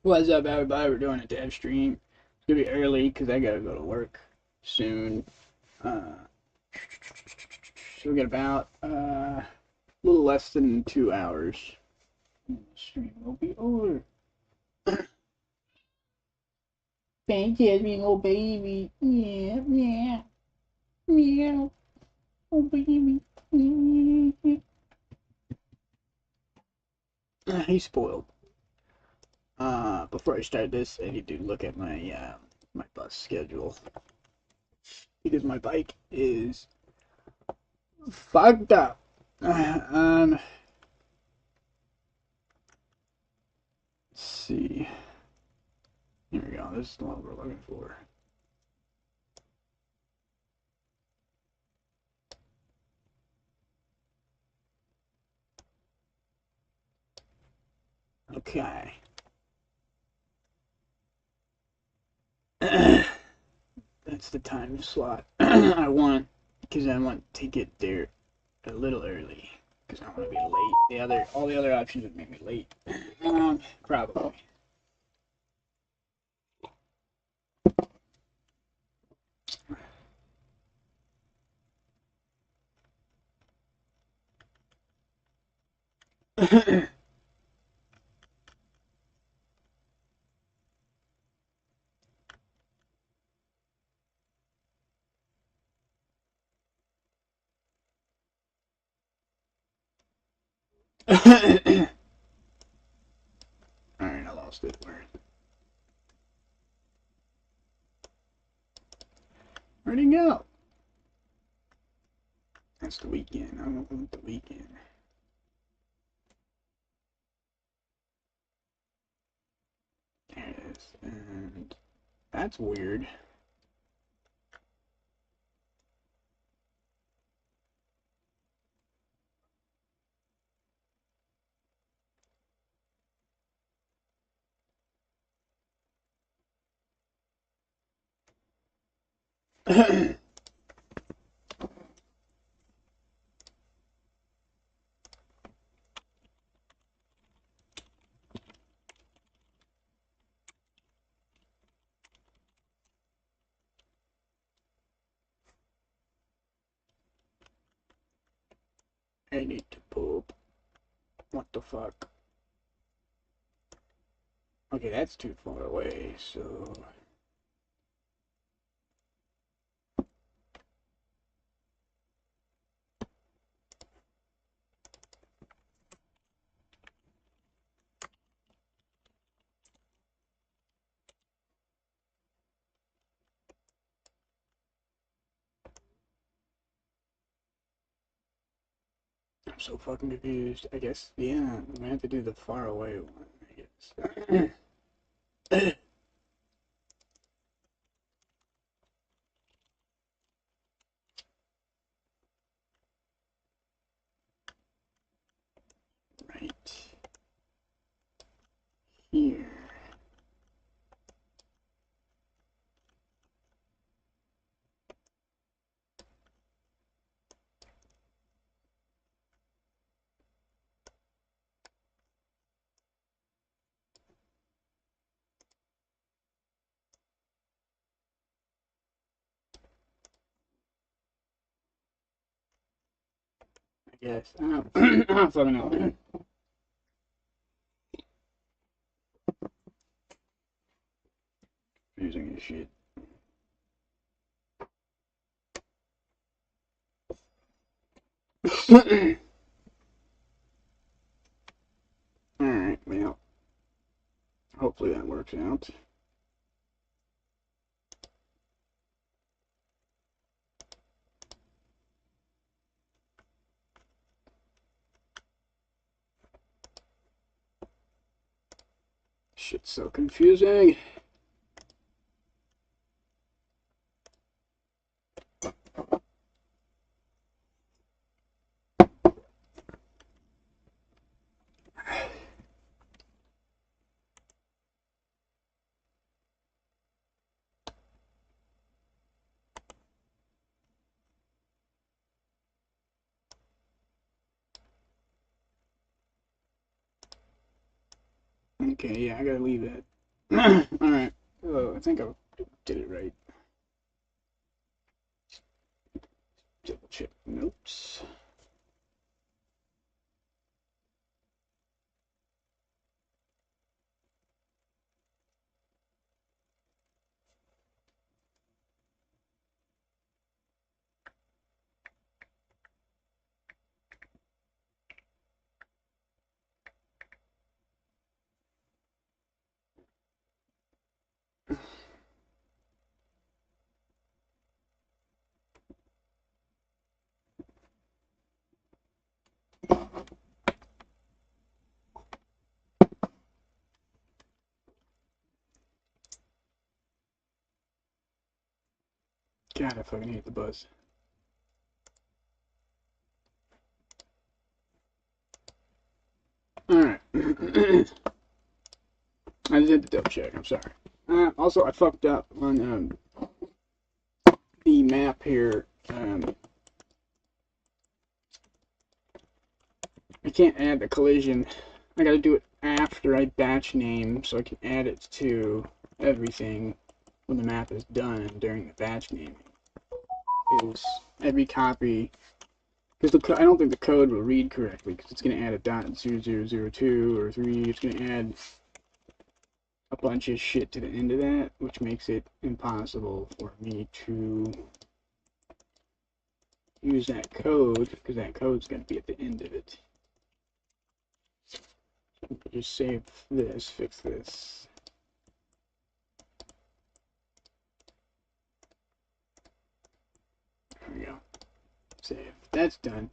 What's up, everybody? We're doing a dev stream. It's gonna be early because I gotta go to work soon. Uh, so we got about a little less than 2 hours. The stream will be over. Fantastic, oh baby, yeah, yeah, meow, oh baby. He's spoiled. Before I start this, I need to look at my bus schedule because my bike is fucked up. Let's see. Here we go. This is the one we're looking for. Okay. That's the time slot I want because I want to get there a little early because I want to be late. All the other options would make me late. Probably. Alright, I lost it. Where'd he go? That's the weekend. I don't want the weekend. There it is. And that's weird. I need to poop. What the fuck? Okay, that's too far away, so... I'm so fucking confused. I guess, yeah, I'm gonna have to do the far away one, I guess. Right here. I guess. I don't, I don't fucking know, man. Using this shit. Alright, well. Hopefully that works out. Shit's so confusing. Okay, yeah, I gotta leave that. Alright. Oh, I think I did it right. Double check notes. God, I fucking hate the buzz. Alright. I just had to double check, I'm sorry. Also, I fucked up on the map here. I can't add the collision. I gotta do it after I batch name so I can add it to everything when the map is done during the batch naming. Because every copy, because I don't think the code will read correctly because it's going to add a .0002 or 3. It's going to add a bunch of shit to the end of that, which makes it impossible for me to use that code because that code's going to be at the end of it. So just save this, fix this. There we go. Save. That's done.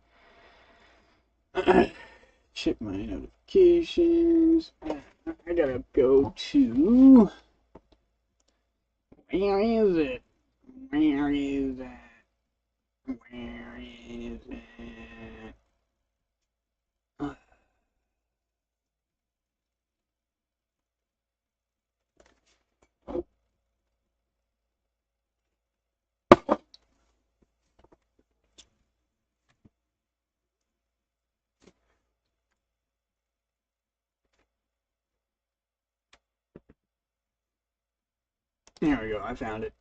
Check my notifications. I gotta go to. Where is it? Where is it? Where is it? There we go. I found it.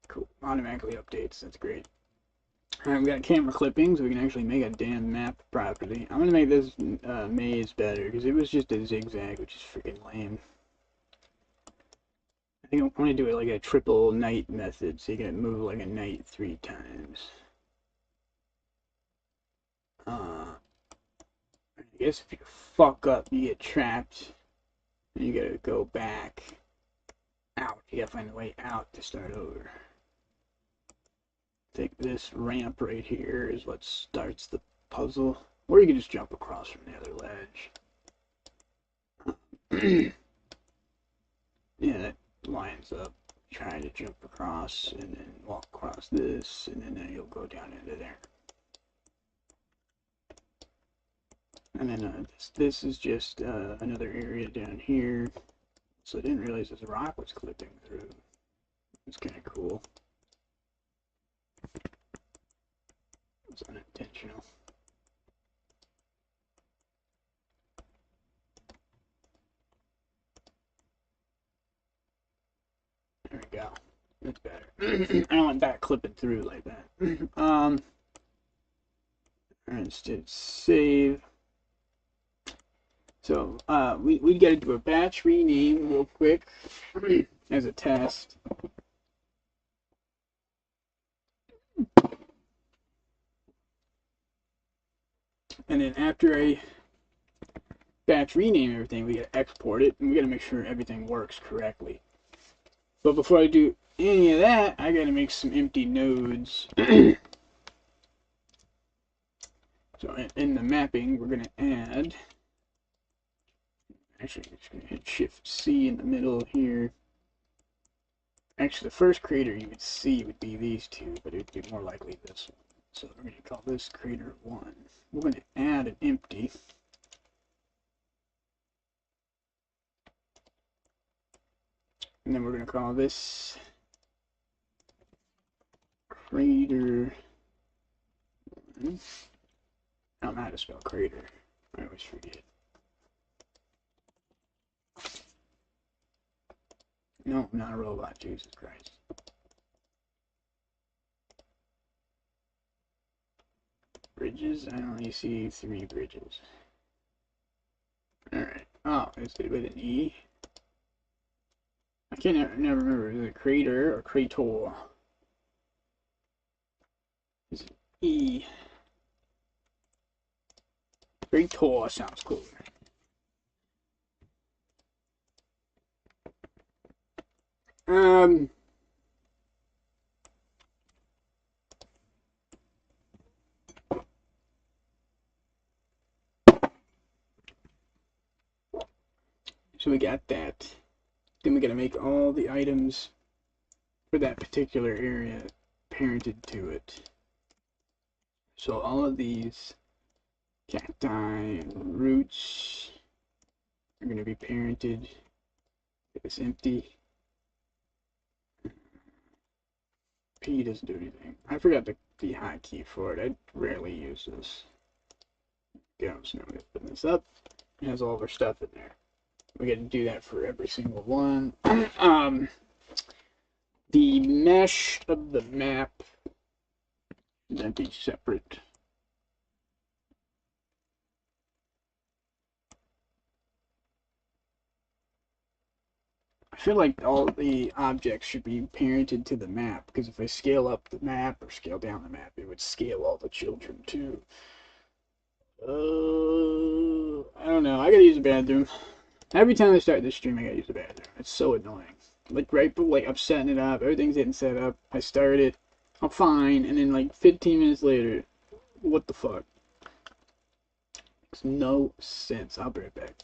Cool. Automatically updates. That's great. Alright, we got camera clippings. So we can actually make a damn map properly. I'm gonna make this maze better because it was just a zigzag, which is freaking lame. I think I want to do it like a triple knight method, so you can move like a knight 3 times. I guess if you fuck up, you get trapped, and you gotta go back out. You gotta find a way out to start over. I think this ramp right here is what starts the puzzle. Or you can just jump across from the other ledge. Yeah, that lines up. Try to jump across and then walk across this, and then you'll go down into there. And then this is just another area down here. So I didn't realize this rock was clipping through. It's kind of cool. It's unintentional. There we go. That's better. I don't want that clipping through like that. Instead save. So we got to do a batch rename real quick as a test. And then after I batch rename everything, we got to export it, and we got to make sure everything works correctly. But before I do any of that, I got to make some empty nodes. So in the mapping, we're going to add. Actually, I'm just going to hit Shift C in the middle here. Actually, the first crater you would see would be these two, but it would be more likely this one. So we're going to call this crater 1. We're going to add an empty. And then we're going to call this crater. I don't know how to spell crater. I always forget. No, not a robot, Jesus Christ. Bridges, I only see 3 bridges. Alright. Oh, is it with an E? I can't never remember. Is it crater or crator? Is it E? Crator sounds cooler. So we got that. Then we gotta make all the items for that particular area parented to it. So all of these cacti and roots are gonna be parented. It's empty. P doesn't do anything. I forgot the hotkey for it. I rarely use this. So now we're putting this up. It has all of our stuff in there. We got to do that for every single one. The mesh of the map should be separate. I feel like all the objects should be parented to the map, because if I scale up the map or scale down the map, it would scale all the children too. I don't know. I gotta use the bathroom. Every time I start this stream, I gotta use the bathroom. It's so annoying. Like right before, like I'm setting it up, everything's getting set up. I start it, I'm fine, and then like 15 minutes later, what the fuck? Makes no sense. I'll be right back.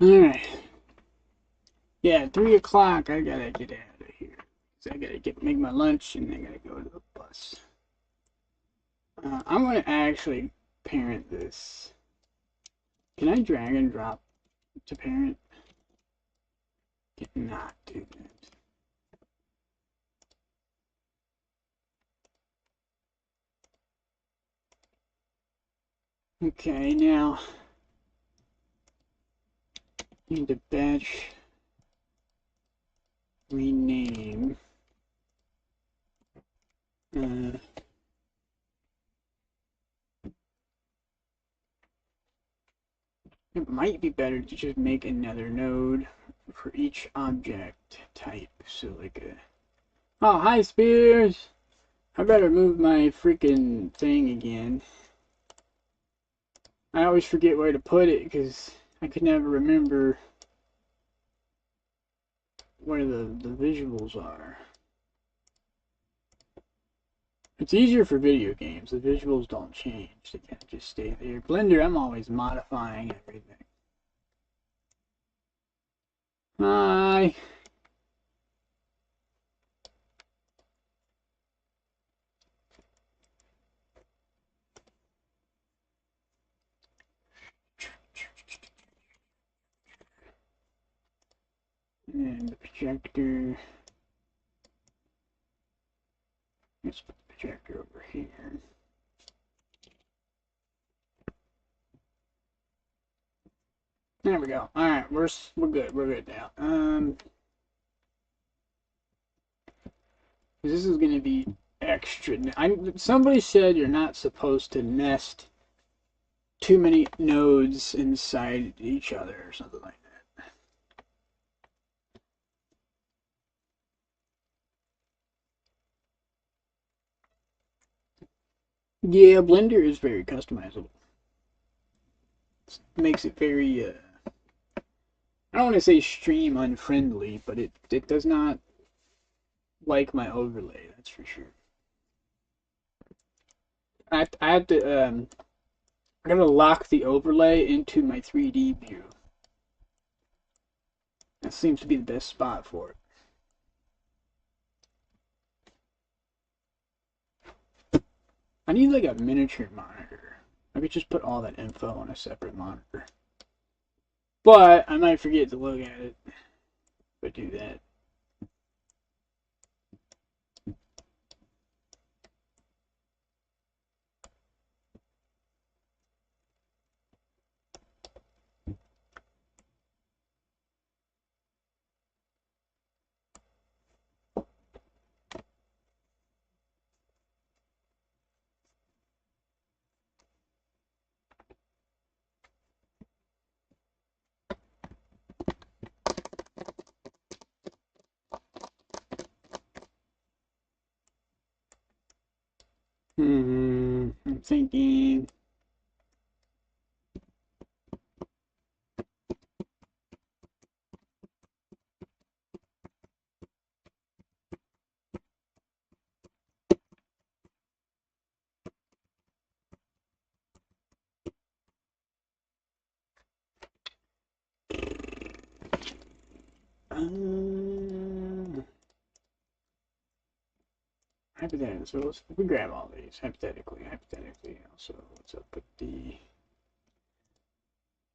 Alright. Yeah, 3 o'clock, I gotta get out of here. So I gotta make my lunch and I gotta go to the bus. I'm gonna actually parent this. Can I drag and drop to parent? Cannot do that. Okay, now need to batch rename. It might be better to just make another node for each object type. So like a... Oh, hi Spears! I better move my freaking thing again. I always forget where to put it because I could never remember where the visuals are. It's easier for video games. The visuals don't change. They kind of just stay there. Blender, I'm always modifying everything. Hi. And the projector. Let's put the projector over here. There we go. All right, we're good. We're good now. This is gonna be extra. Somebody said you're not supposed to nest too many nodes inside each other or something like that. Yeah, Blender is very customizable. It makes it very I don't want to say stream unfriendly, but it does not like my overlay, that's for sure. I have to I'm gonna lock the overlay into my 3D view. That seems to be the best spot for it. I need like a miniature monitor. I could just put all that info on a separate monitor. But I might forget to look at it if I do that. I'm thinking. Hypothetically, so if we grab all these, hypothetically, also, what's up with the...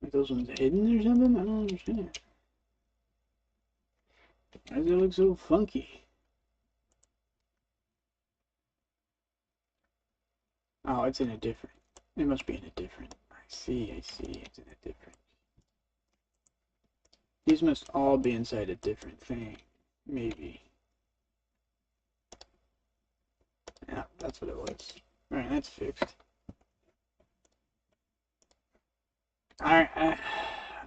Are those ones hidden or something? I don't understand. Why does it look so funky? Oh, it's in a different... It must be in a different... I see, it's in a different... These must all be inside a different thing. Maybe. Yeah, that's what it was. Alright, that's fixed. Alright,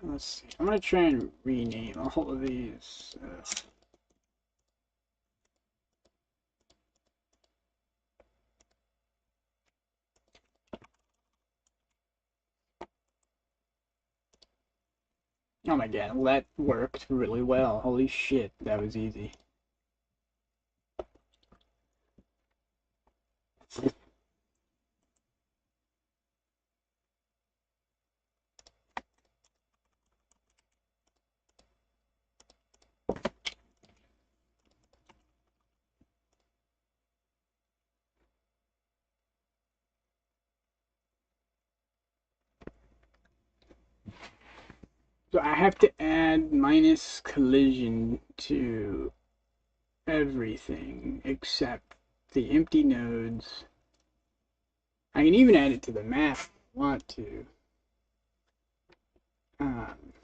let's see. I'm gonna try and rename all of these. Oh my god, well, that worked really well. Holy shit, that was easy. So I have to add minus collision to everything except the empty nodes. I can even add it to the map if I want to. Um,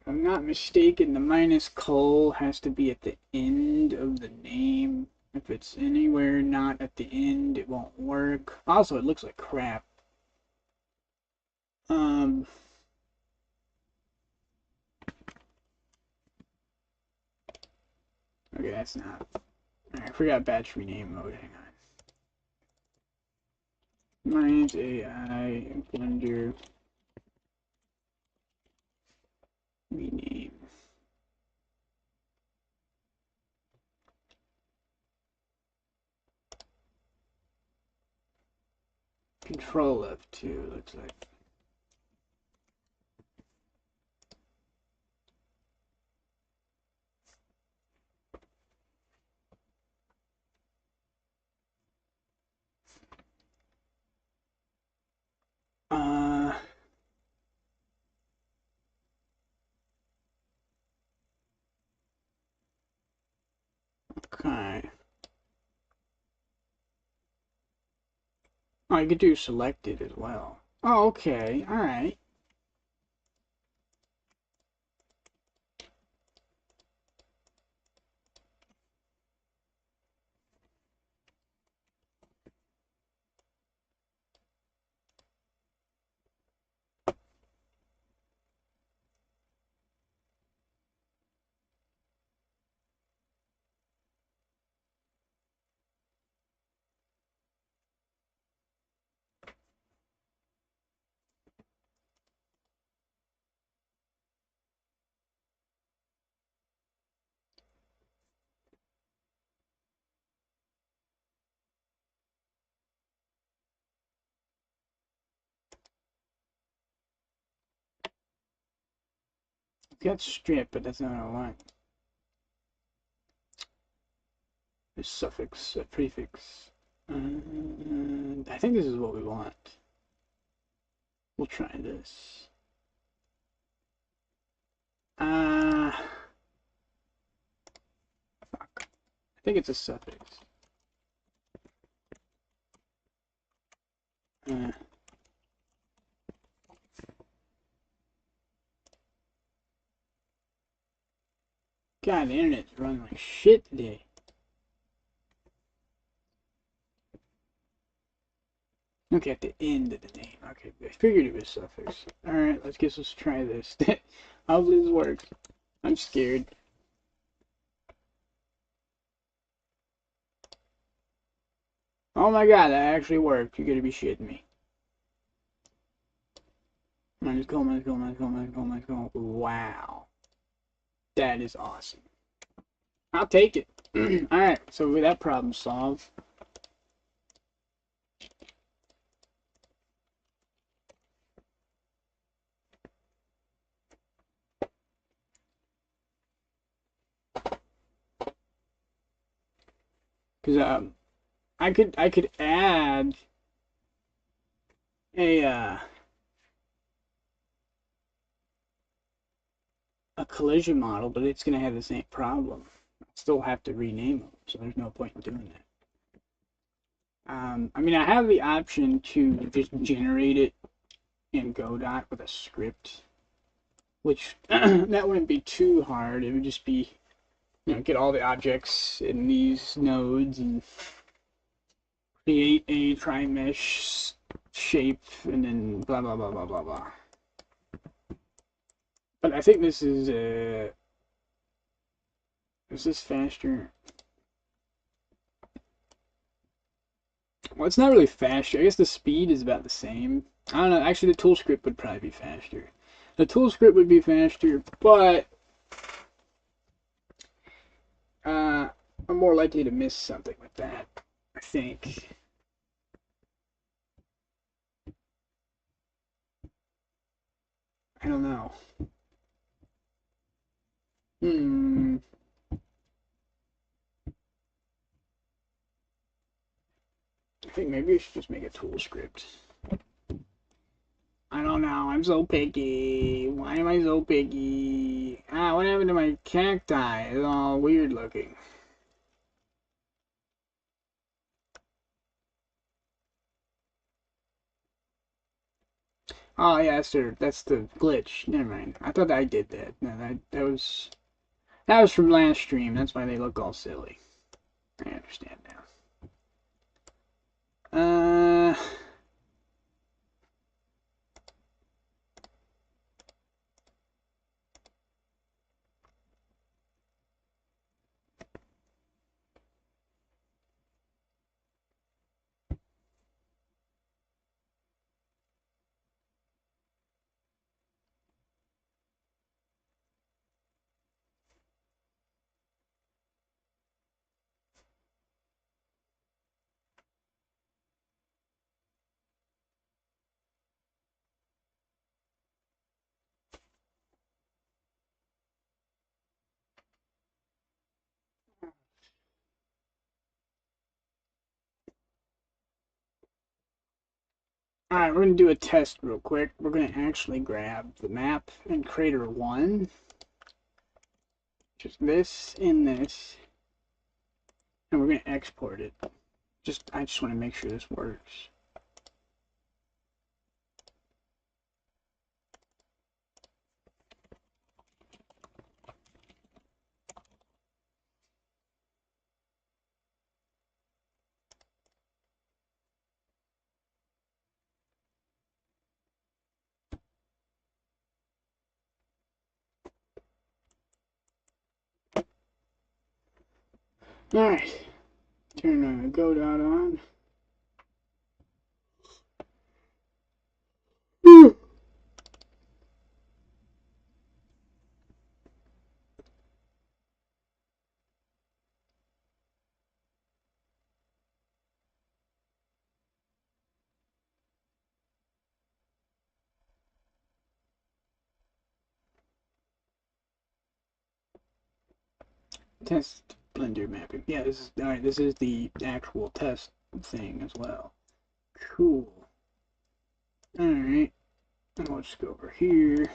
if I'm not mistaken, the minus col has to be at the end of the name. If it's anywhere not at the end, it won't work. Also, it looks like crap. Um, okay, that's not. I forgot batch rename mode. Hang on. Mine's AI Blender rename. Control F2 looks like. Uh, okay. Oh, you could do selected as well. Oh, okay. All right. Got strip, but that's not what I want. A suffix, a prefix. I think this is what we want. We'll try this. Fuck. I think it's a suffix. Uh, God, the internet's running like shit today. Okay, at the end of the name. Okay, I figured it was suffix. Alright, let's try this. Hopefully this works. I'm scared. Oh my god, that actually worked. You gotta be shitting me. Let's go, let's go, let's go, let's go, let's go. Wow. That is awesome. I'll take it. Alright, so with that problem solved. Because I could add a collision model, but it's gonna have the same problem. I still have to rename them, so there's no point in doing that. I mean, I have the option to just generate it in Godot with a script, which that wouldn't be too hard. It would just be, get all the objects in these nodes and create a tri-mesh shape, and then blah blah blah blah blah blah. But I think this is faster? Well, it's not really faster. I guess the speed is about the same. I don't know. Actually, the tool script would probably be faster. The tool script would be faster, but I'm more likely to miss something with that, I think. I don't know. Hmm. I think maybe I should just make a tool script. I don't know. I'm so picky. Why am I so picky? Ah, what happened to my cacti? It's all weird looking. Oh yeah, that's the glitch. Never mind. I thought I did that. No, that was from last stream. That's why they look all silly. I understand now. Alright, we're gonna do a test real quick. We're gonna actually grab the map and crater 1. Just this and this. And we're gonna export it. I just want to make sure this works. Alright. Turn the go dot on. Test Blender mapping. Yeah, this is alright. This is the actual test thing as well. Cool. Alright. And we'll just go over here.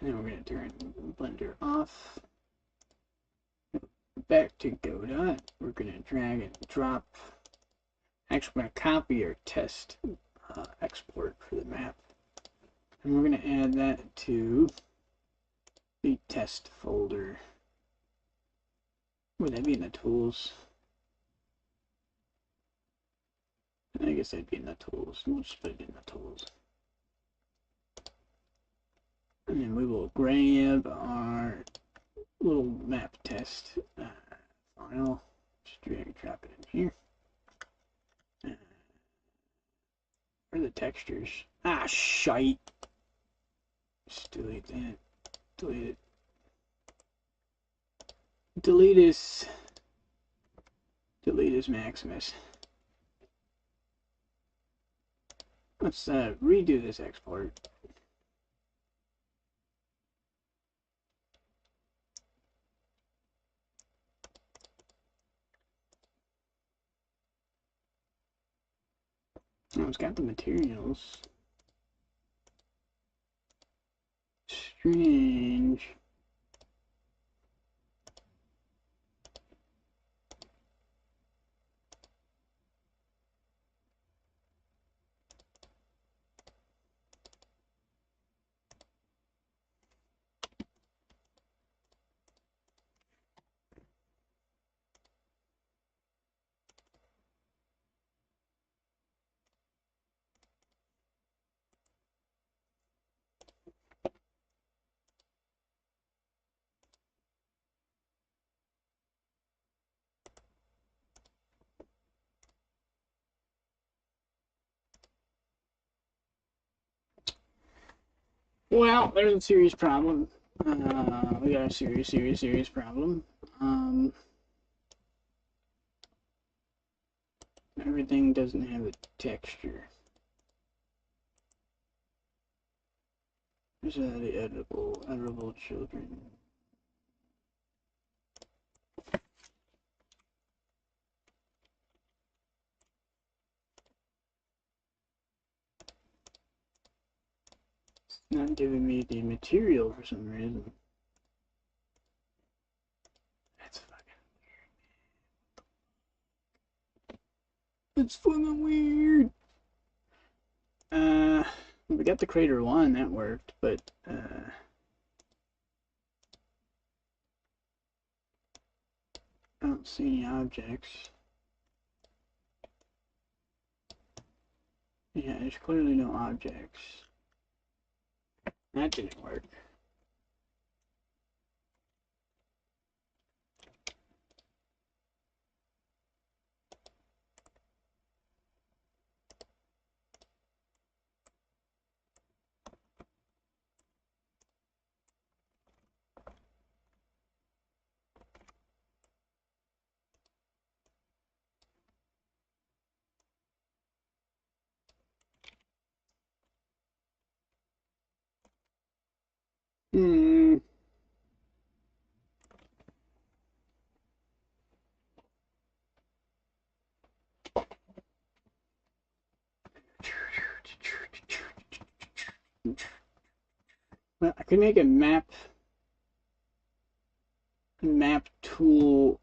And then we're going to turn Blender off. Back to Godot. We're going to drag and drop. Actually, we're going to copy our test export for the map. And we're going to add that to the test folder. Would that be in the tools? I guess that'd be in the tools. We'll just put it in the tools. And then we will grab our little map test file. Just drag and drop it in here. Where are the textures? Ah, shite. Just delete that. Delete it. Deletus. Deletus Maximus. Let's redo this export. Oh, it's got the materials. Strange. Well, there's a serious problem. We got a serious problem. Everything doesn't have a texture. These are the edible children. It's not giving me the material for some reason. That's fucking weird. It's fucking weird. We got the crater one, that worked, but I don't see any objects. Yeah, there's clearly no objects. That didn't work. Hmm. Well, I could make a map tool,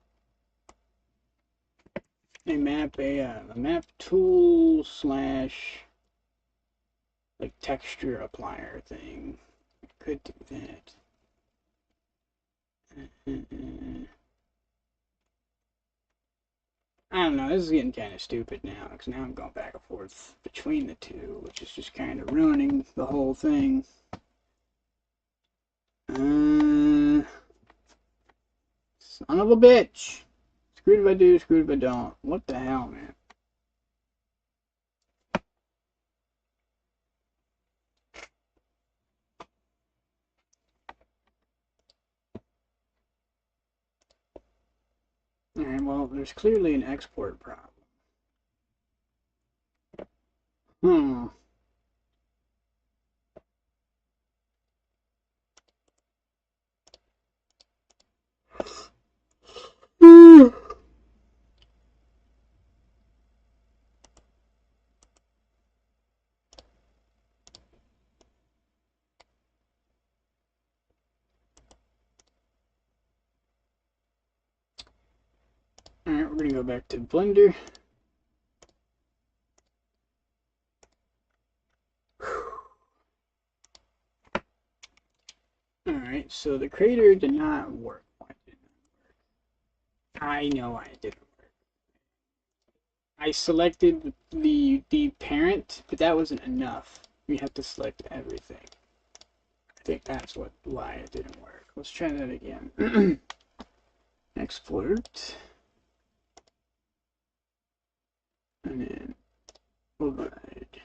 a map tool slash like texture applier thing. I could do that. I don't know, this is getting kind of stupid now, because now I'm going back and forth between the two, which is just kind of ruining the whole thing. Son of a bitch! Screwed if I do, screwed if I don't. What the hell, man? Alright, well, there's clearly an export problem. Hmm. Alright, we're gonna go back to Blender. Alright, so the crater did not work. Why did it not work? I know why it didn't work. I selected the parent, but that wasn't enough. We have to select everything. I think that's why it didn't work. Let's try that again. Export. And then override.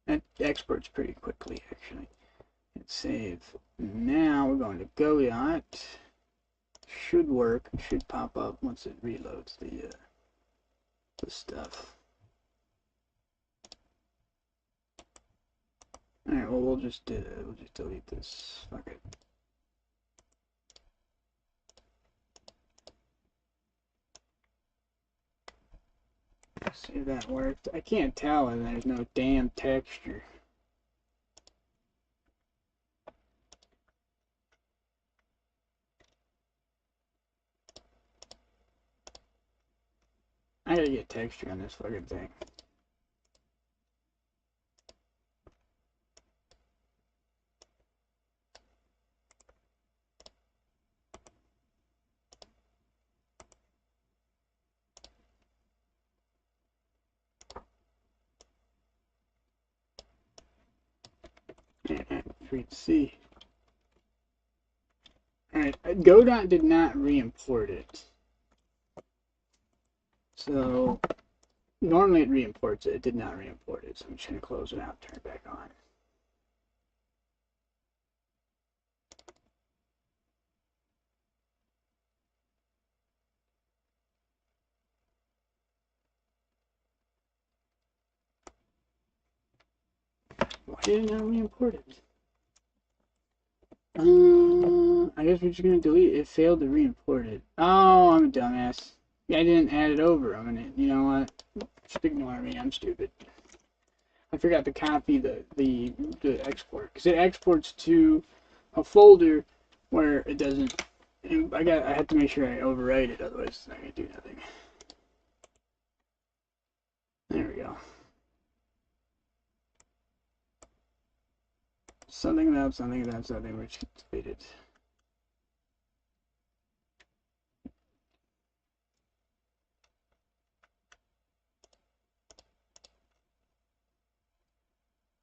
That exports pretty quickly, actually. Hit save. Now we're going to go yacht. Should work. Should pop up once it reloads the stuff. All right. Well, we'll just delete this. Fuck it. See if that worked. I can't tell, and there's no damn texture. I gotta get texture on this fucking thing. Free to see. Alright, Godot did not re-import it. So, normally it re-imports it. It did not re-import it, so I'm just going to close it out and turn it back on. Did not re-import it. I guess we're just gonna delete it. It failed to re-import it. Oh, I'm a dumbass. Yeah, I didn't add it over. You know what? Just ignore me. I'm stupid. I forgot to copy the export because it exports to a folder where it doesn't. I had to make sure I overwrite it, otherwise it's not gonna do nothing. There we go. Something about something about something which deleted.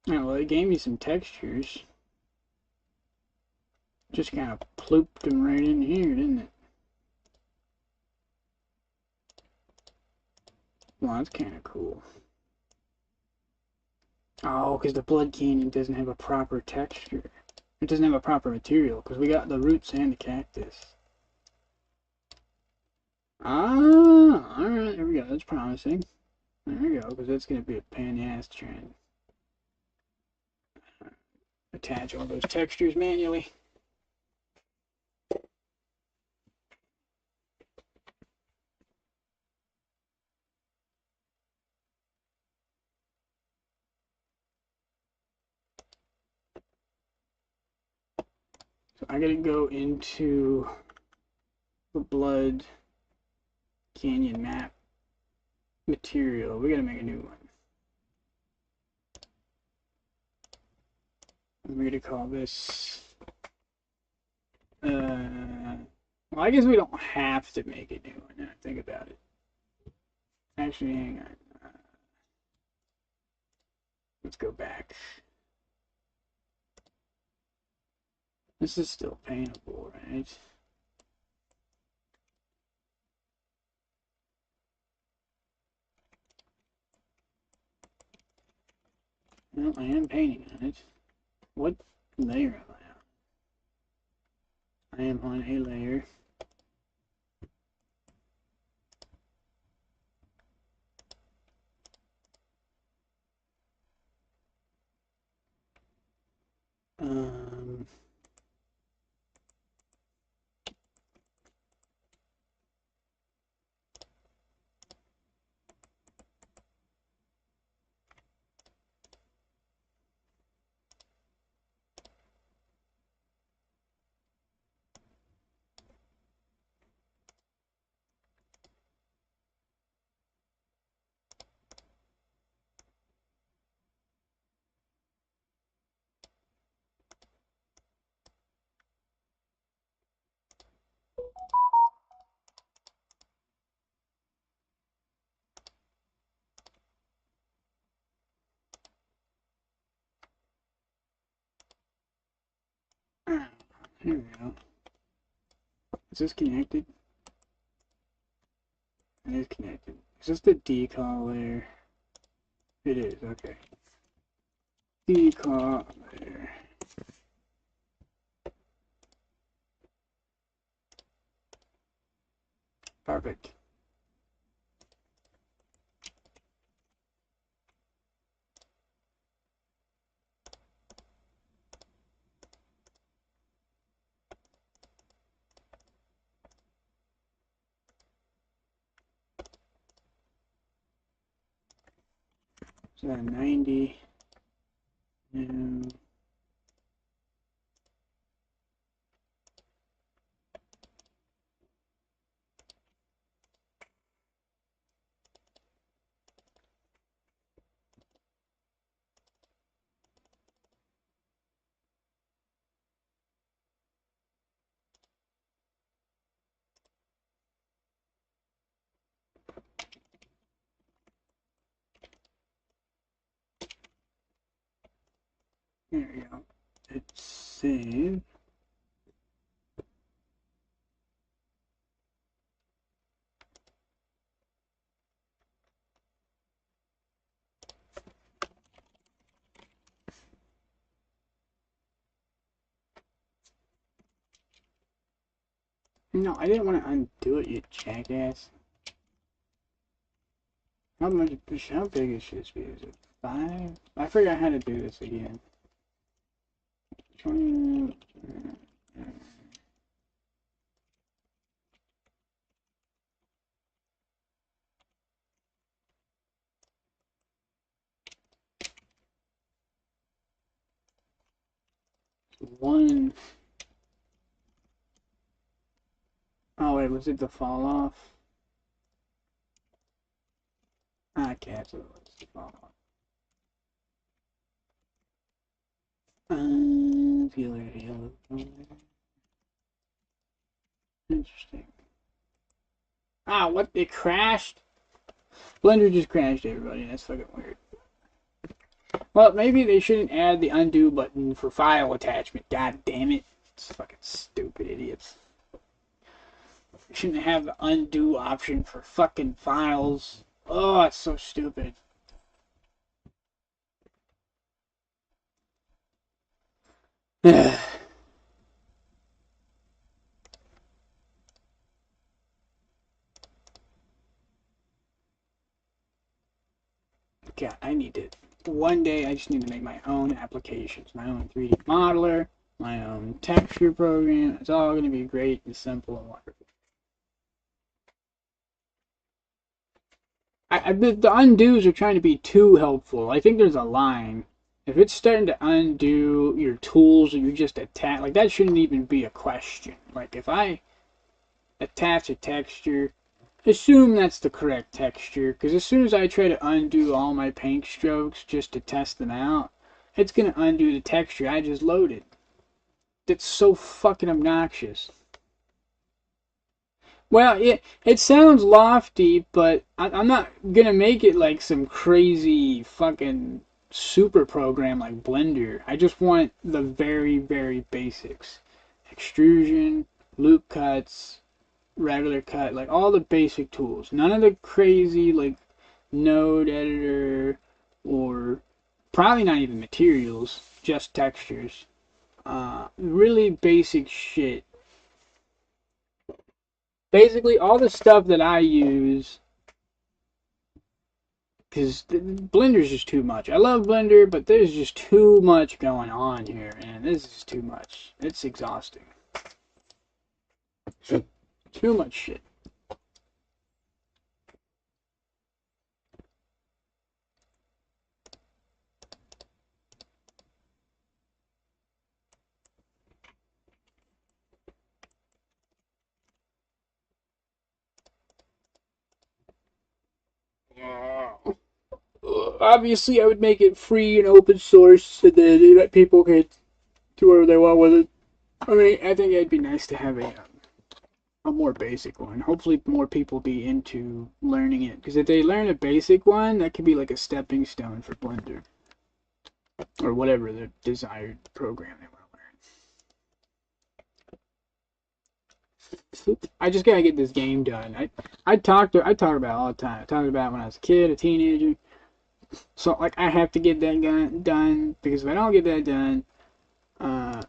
Oh, well, it gave me some textures. Just kind of plooped them right in here, didn't it? Well, that's kind of cool. Oh, because the Blood Canyon doesn't have a proper texture. It doesn't have a proper material, because we got the roots and the cactus. Ah, alright, there we go. That's promising. There we go, because that's going to be a pain in the ass to try and attach all those textures manually. So I gotta go into the Blood Canyon map material. We gotta make a new one. We're gonna call this. Well, I guess we don't have to make a new one. Now think about it. Actually, hang on. Let's go back. This is still paintable, right? Well, I am painting on it. What layer am I on? I am on a layer. Here we go. Is this connected? It is connected. Is this the decal layer? It is, okay. Decal layer. Perfect. So 90. No. There we go. It's saved. No, I didn't want to undo it, you jackass. How big is this be? Is it 5? I forgot how to do this again. 20. One. Oh wait, was it the fall off? Okay, so it's the fall off. Yellow. Interesting. Ah, what? It crashed? Blender just crashed, everybody. That's fucking weird. Well, maybe they shouldn't add the undo button for file attachment. God damn it. It's fucking stupid idiots. They shouldn't have the undo option for fucking files. Oh, it's so stupid. God, I need to. One day, I just need to make my own applications, my own 3D modeler, my own texture program. It's all going to be great and simple and wonderful. The undos are trying to be too helpful. I think there's a line. If it's starting to undo your tools or you just attach, like that shouldn't even be a question. Like if I attach a texture, assume that's the correct texture, because as soon as I try to undo all my paint strokes just to test them out, it's going to undo the texture I just loaded. That's so fucking obnoxious. Well, it sounds lofty, but I'm not going to make it like some crazy fucking super program like Blender. I just want the very, very basics. Extrusion, loop cuts, regular cut, like all the basic tools. None of the crazy like node editor or probably not even materials, just textures. Really basic shit. Basically, all the stuff that I use, because Blender's just too much. I love Blender, but there's just too much going on here, and this is too much. It's exhausting. Too much shit. Obviously, I would make it free and open source so that people could do whatever they want with it. I mean, I think it'd be nice to have a more basic one. Hopefully, more people be into learning it. Because if they learn a basic one, that could be like a stepping stone for Blender. Or whatever the desired program they want to learn. I just gotta get this game done. I talk about it all the time. I talked about it when I was a kid, a teenager. So like I have to get that done because if I don't get that done, I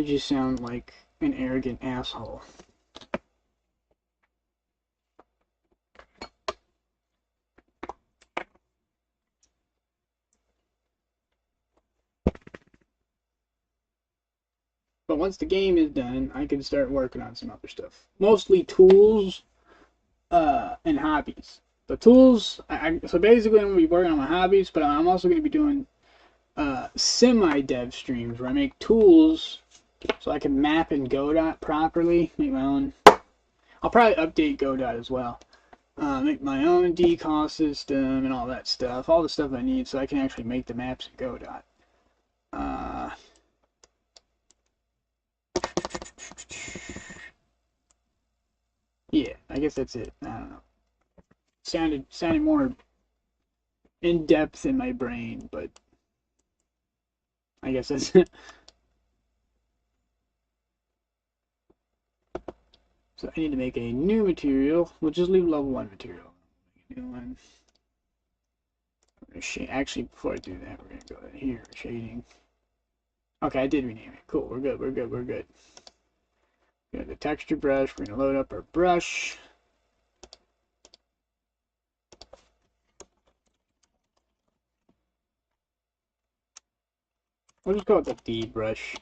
just sound like an arrogant asshole. But once the game is done, I can start working on some other stuff. Mostly tools and hobbies. The tools, so basically I'm going to be working on my hobbies, but I'm also going to be doing semi-dev streams where I make tools so I can map in Godot properly, make my own. I'll probably update Godot as well. Make my own decal system and all that stuff, all the stuff I need so I can actually make the maps in Godot. Yeah, I guess that's it. I don't know. Sounded more in depth in my brain, but I guess that's it. So I need to make a new material. We'll just leave level 1 material. Make a new one. Actually, before I do that, we're going to go here, shading. Okay, I did rename it. Cool, we're good. We got the texture brush. We're going to load up our brush. We'll just call it the D brush.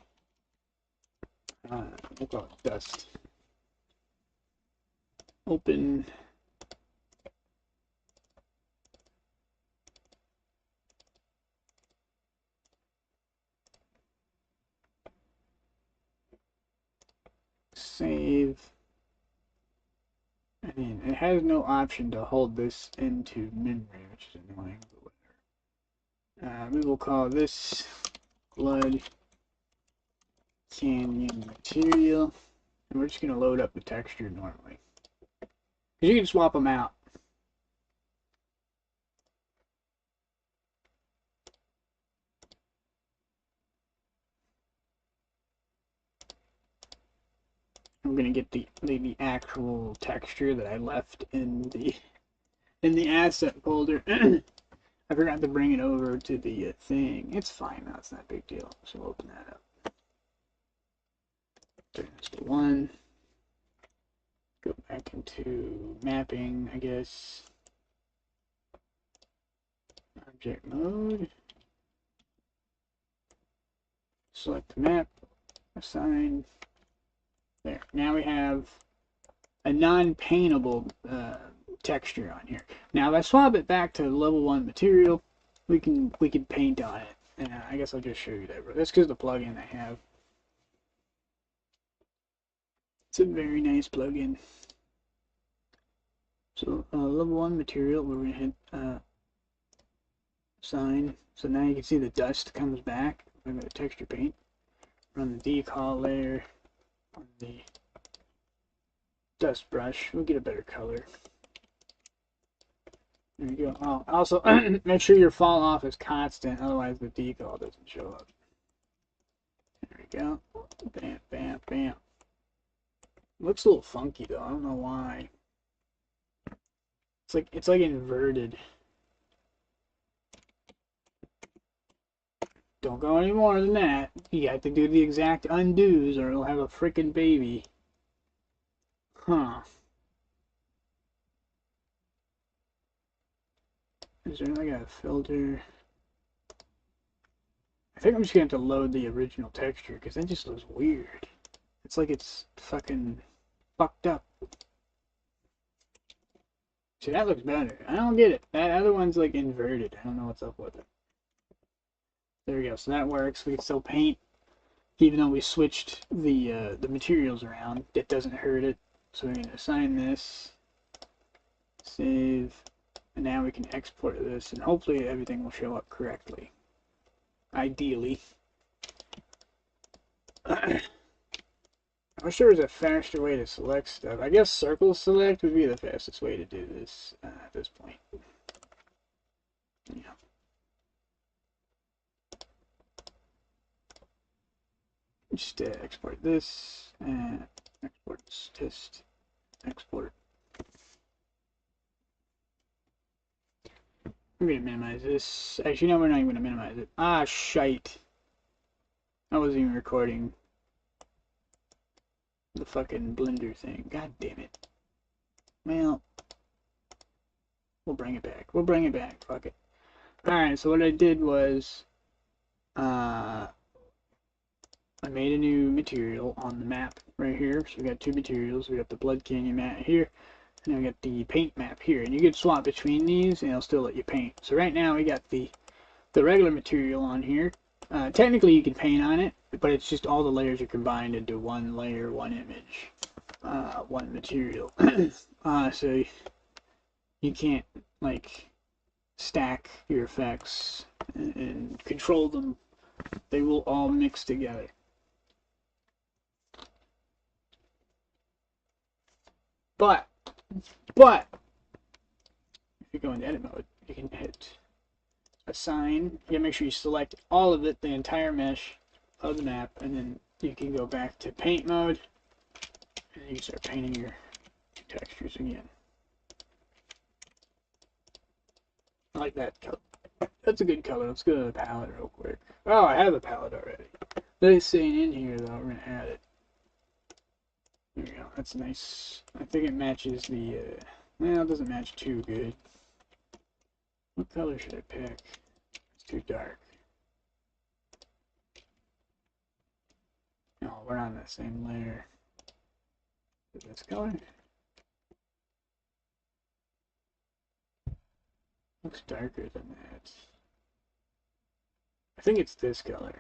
we'll call it dust. Open. Save. I mean, it has no option to hold this into memory, which is annoying. We will call this Blood Canyon material, and we're just going to load up the texture normally. Because you can swap them out. I'm going to get the actual texture that I left in the asset folder. I forgot to bring it over to the thing. It's fine, that's not a big deal. So we'll open that up. Turn this to 1. Go back into mapping, I guess. Object mode. Select the map. Assign. There. Now we have a non-paintable texture on here. Now if I swap it back to level 1 material, we can paint on it. And I guess I'll just show you that. That's because the plugin I have. It's a very nice plugin. So level 1 material, we're gonna hit sign. So now you can see the dust comes back. I'm gonna texture paint. Run the decal layer on the dust brush. We'll get a better color. There you go. Oh, also make sure your fall off is constant, otherwise the decal doesn't show up. There we go. Bam, bam, bam. Looks a little funky though. I don't know why. It's like inverted. Don't go any more than that. You have to do the exact undos or it'll have a frickin' baby. Huh. Is there like a filter? I think I'm just gonna have to load the original texture because that just looks weird. It's like it's fucking fucked up. See, that looks better. I don't get it. That other one's like inverted. I don't know what's up with it. There we go. So that works. We can still paint, even though we switched the materials around. It doesn't hurt it. So we're gonna assign this, save, and now we can export this, and hopefully everything will show up correctly. Ideally. I wish there was a faster way to select stuff. I guess circle select would be the fastest way to do this at this point. Yeah. Just export this and export this test. Export. I'm gonna minimize this. Actually, no, we're not even gonna minimize it. Ah, shite. I wasn't even recording the fucking blender thing. God damn it. Well, we'll bring it back. We'll bring it back. Fuck it. Alright, so what I did was I made a new material on the map right here. So we got two materials. We got the Blood Canyon map here, and then we got the paint map here. And you can swap between these, and it'll still let you paint. So right now we got the regular material on here. Technically you can paint on it, but it's just all the layers are combined into one layer, one image, one material. So you can't like stack your effects and control them. They will all mix together. But if you go into edit mode, you can hit assign. You gotta make sure you select all of it, the entire mesh of the map, and then you can go back to paint mode, and you can start painting your textures again. I like that color. That's a good color. Let's go to the palette real quick. Oh, I have a palette already. This ain't in here though. We're gonna add it. There we go. That's nice. I think it matches the. Well, it doesn't match too good. What color should I pick? It's too dark. No, we're on the same layer. Is this color? Looks darker than that. I think it's this color.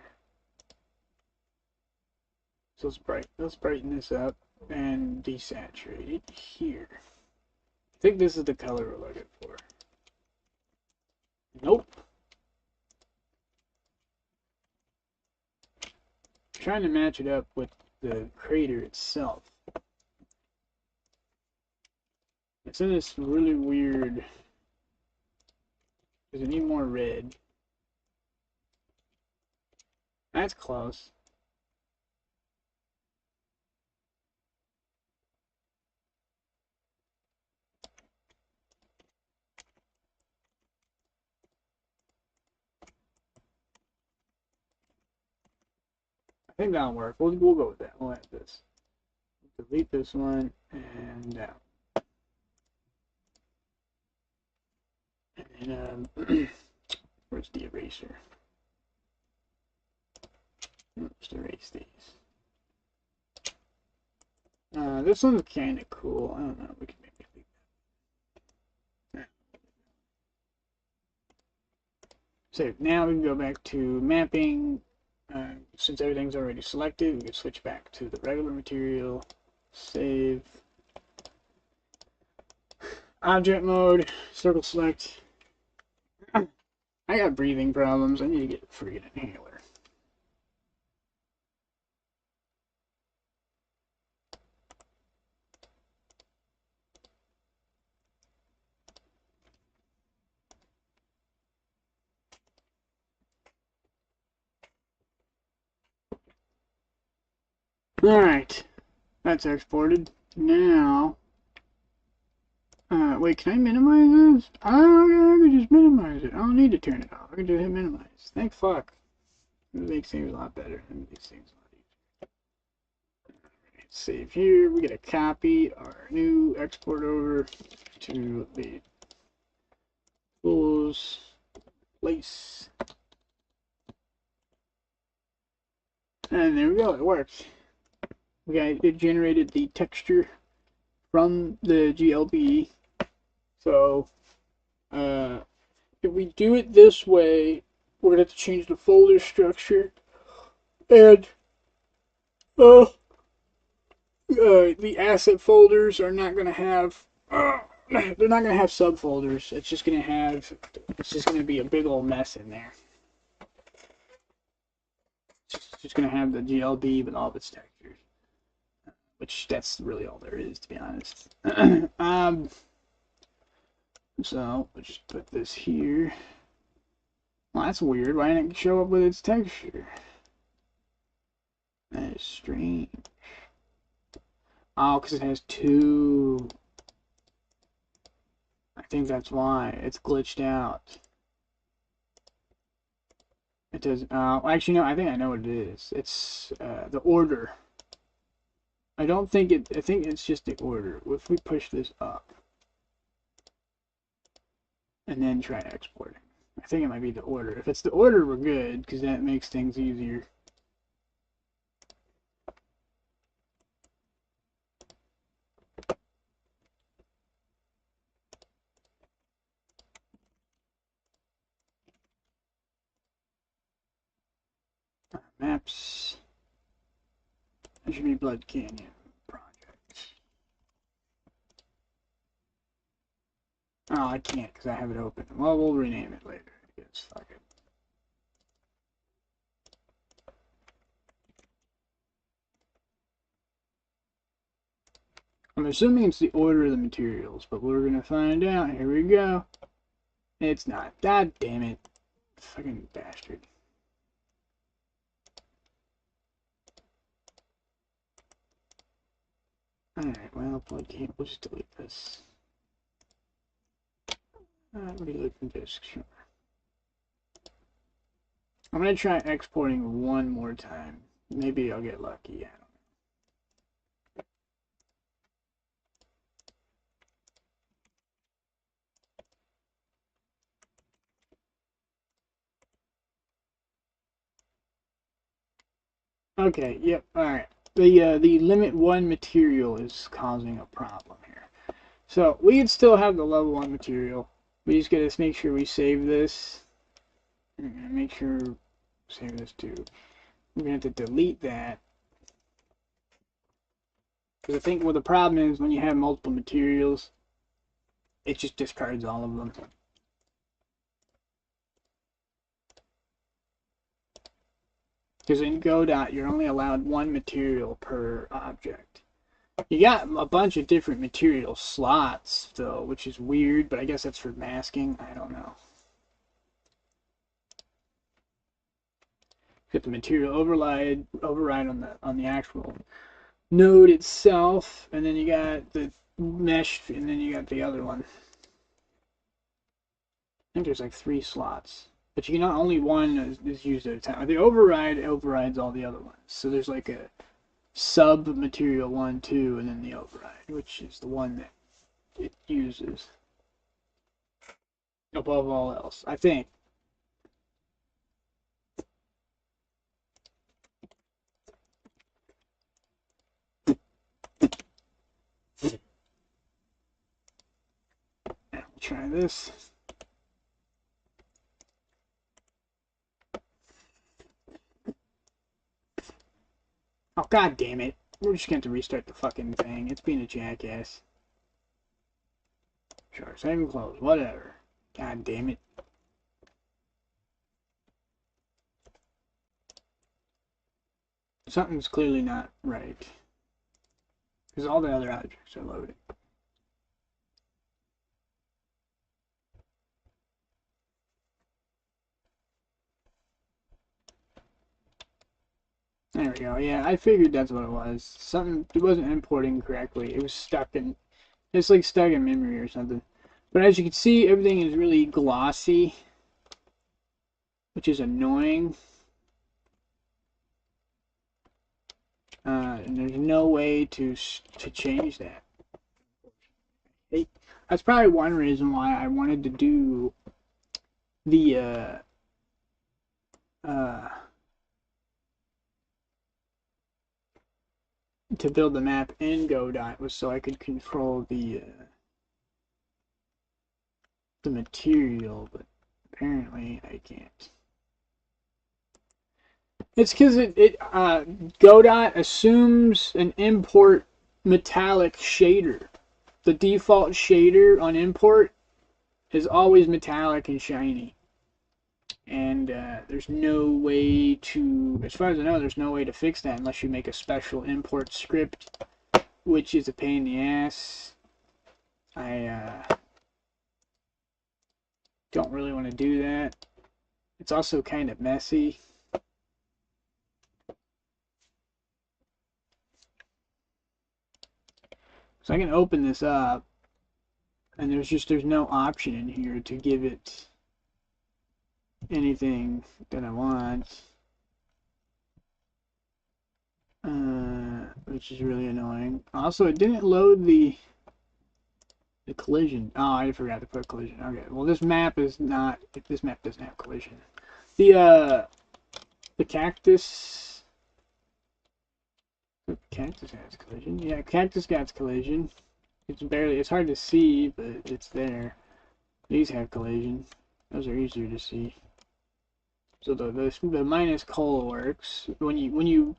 So let's brighten this up and desaturate it here. I think this is the color we're looking for. Nope. I'm trying to match it up with the crater itself. It's in this really weird. Does it need more red? That's close. I think that'll work. We'll go with that. We'll add this. Delete this one and down. And then, where's the eraser? Let's erase these. This one's kind of cool. I don't know. We can maybe leave that. So now we can go back to mapping. Since everything's already selected, we can switch back to the regular material. Save. Object mode. Circle select. I got breathing problems. I need to get a freaking inhaler. Alright. That's exported. Now. Wait, can I minimize this? Oh, okay, I can just minimize it. I don't need to turn it off. I can just hit minimize. Thank fuck. It makes things a lot better. It makes things a lot easier. Alright, save here. We get a copy our new export over to the tools place. And there we go. It works. It generated the texture from the GLB. So, if we do it this way, we're going to have to change the folder structure. And the asset folders are not going to have, they're not going to have subfolders. It's just going to be a big old mess in there. It's just going to have the GLB with all of its textures. Which, that's really all there is, to be honest. So, we'll just put this here. Well, that's weird. Why didn't it show up with its texture? That is strange. Oh, because it has two. I think that's why. It's glitched out. It does. Actually, no, I think I know what it is. It's the order. I don't think it. I think it's just the order. If we push this up and then try exporting, I think it might be the order. If it's the order, we're good because that makes things easier. Maps. That should be Blood Canyon project. Oh, I can't because I have it open. Well, we'll rename it later. I guess. Fuck it. I'm assuming it's the order of the materials, but we're gonna find out. Here we go. It's not. God damn it. Fucking bastard. Alright, well, we'll just delete this. Reload from disk, sure. I'm gonna try exporting one more time. Maybe I'll get lucky. I don't know. Okay, yep, alright. The limit 1 material is causing a problem here. So, we can still have the level 1 material. We just gotta make sure we save this. Make sure, save this too. We're gonna have to delete that. Because I think what the problem is when you have multiple materials, it just discards all of them. Because in Godot, you're only allowed 1 material per object. You got a bunch of different material slots, though, which is weird, but I guess that's for masking. I don't know. Got the material override on the actual node itself, and then you got the mesh, and then you got the other one. I think there's like 3 slots, but you can not only one is used at a time. The override overrides all the other ones, so there's like a sub material 1, 2, and then the override, which is the one that it uses above all else, I think. We'll try this. Oh, god damn it. We're just going to restart the fucking thing. It's being a jackass. Sure, save and close. Whatever. God damn it. Something's clearly not right. Because all the other objects are loaded. There we go. Yeah, I figured that's what it was. Something, it wasn't importing correctly. It was stuck in, it's like stuck in memory or something. But as you can see, everything is really glossy, which is annoying. And there's no way to change that. That's probably one reason why I wanted to do the to build the map in Godot was so I could control the material, but apparently I can't. It's because Godot assumes an import metallic shader. The default shader on import is always metallic and shiny. And there's no way to, as far as I know, there's no way to fix that unless you make a special import script, which is a pain in the ass. I don't really want to do that. It's also kind of messy. So I can open this up, and there's no option in here to give it anything that I want, which is really annoying. Also, it didn't load the collision. Oh, I forgot to put collision. Okay, well this map is not. This map doesn't have collision. The cactus. Cactus has collision. Yeah, cactus got collision. It's hard to see, but it's there. These have collision. Those are easier to see. So the minus coal works. When you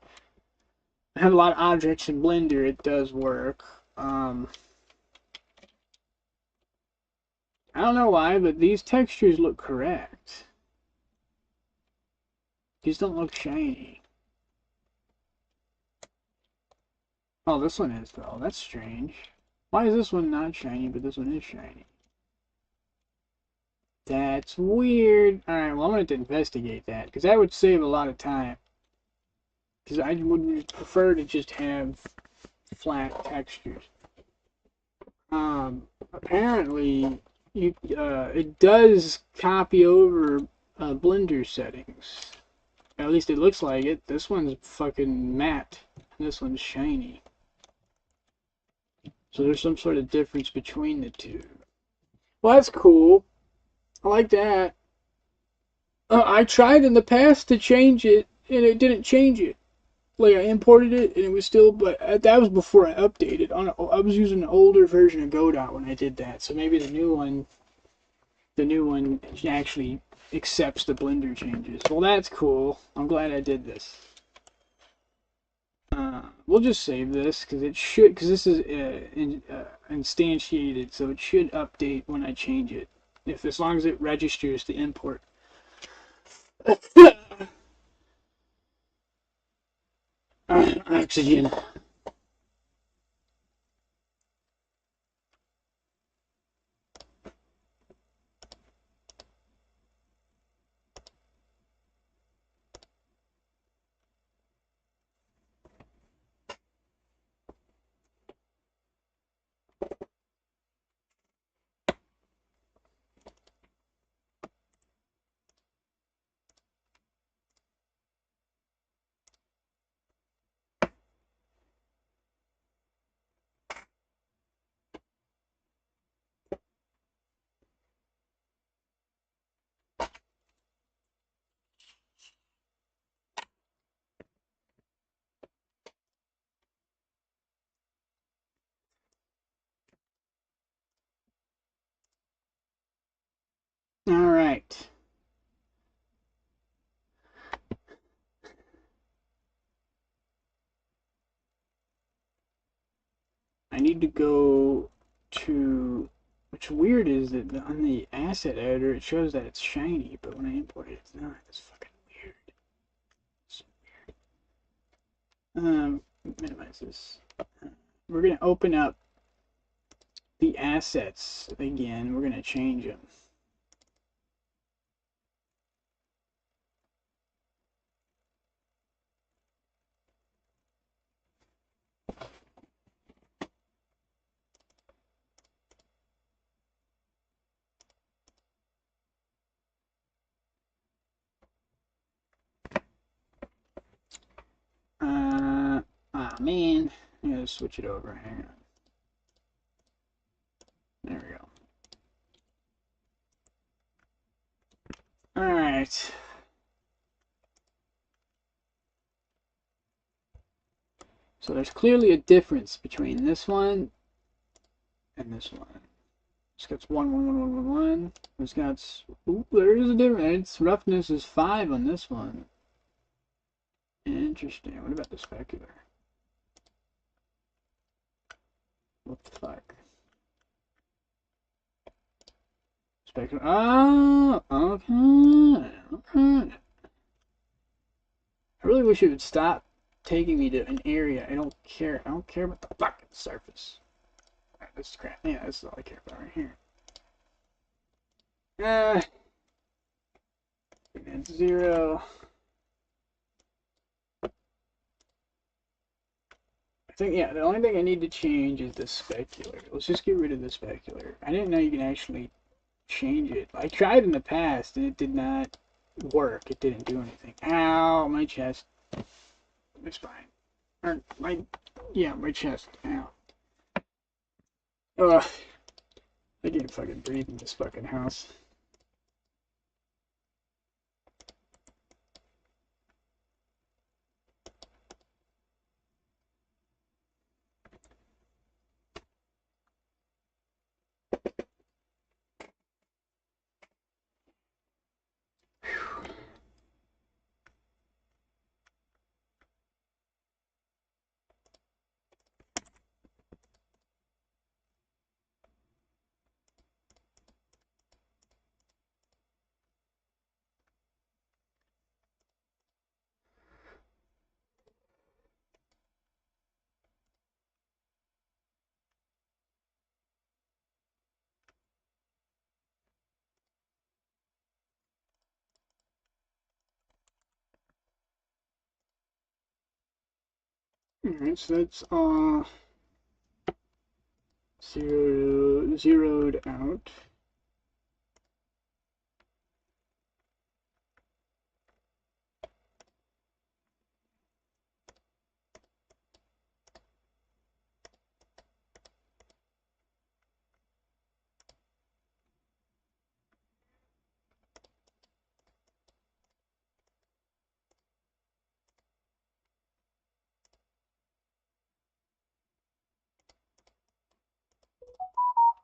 have a lot of objects in Blender, it does work. I don't know why, but these textures look correct. These don't look shiny. Oh, this one is though. That's strange. Why is this one not shiny, but this one is shiny? That's weird. Alright, well I'm going to investigate that, because that would save a lot of time. Because I would prefer to just have flat textures. Apparently, it does copy over Blender settings. At least it looks like it. This one's fucking matte, and this one's shiny. So there's some sort of difference between the two. Well, that's cool. I like that. I tried in the past to change it, and it didn't change it. like I imported it and it was still, but that was before I updated. I was using an older version of Godot when I did that, so maybe the new one actually accepts the Blender changes. Well, that's cool. I'm glad I did this. We'll just save this because it should, because this is instantiated, so it should update when I change it. If as long as it registers the import. Oxygen. All right. I need to go to. What's weird is that on the asset editor it shows that it's shiny, but when I import it, it's not. It's fucking weird. It's minimize this. We're gonna open up the assets again. We're gonna change them. Man, I gotta switch it over. Hang on. There we go. All right. So there's clearly a difference between this one and this one. This got 1. This got. Ooh, there is a difference. Roughness is 5 on this one. Interesting. What about the specular? What the fuck? Specular. Oh, okay. Okay. I really wish it would stop taking me to an area. I don't care. I don't care about the fucking surface. Alright, this is crap. Yeah, this is all I care about right here. And 0. I think, yeah, the only thing I need to change is the specular. Let's just get rid of the specular. I didn't know you can actually change it. I tried in the past and it did not work. It didn't do anything. Ow, my chest. It's fine. Or my chest. Ow. Ugh. I can't fucking breathe in this fucking house. Alright, so that's zeroed out.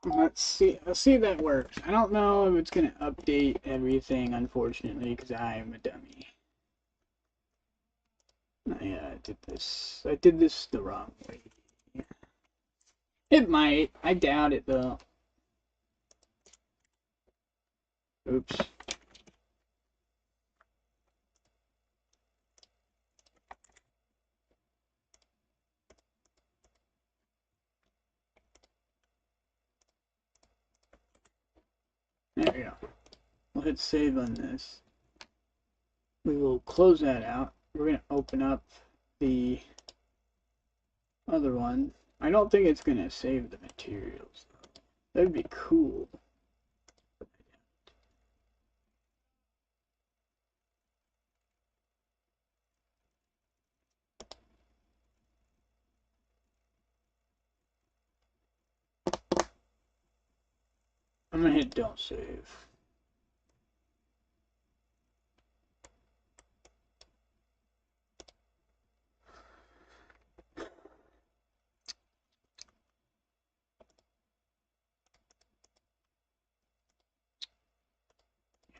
Let's see. Let's see if that works. I don't know if it's gonna update everything, unfortunately, because I am a dummy. Yeah, I did this. I did this the wrong way. It might. I doubt it though. Oops. There we go. We'll hit save on this. We will close that out. We're going to open up the other one. I don't think it's going to save the materials, though. That'd be cool. I'm going to hit don't save.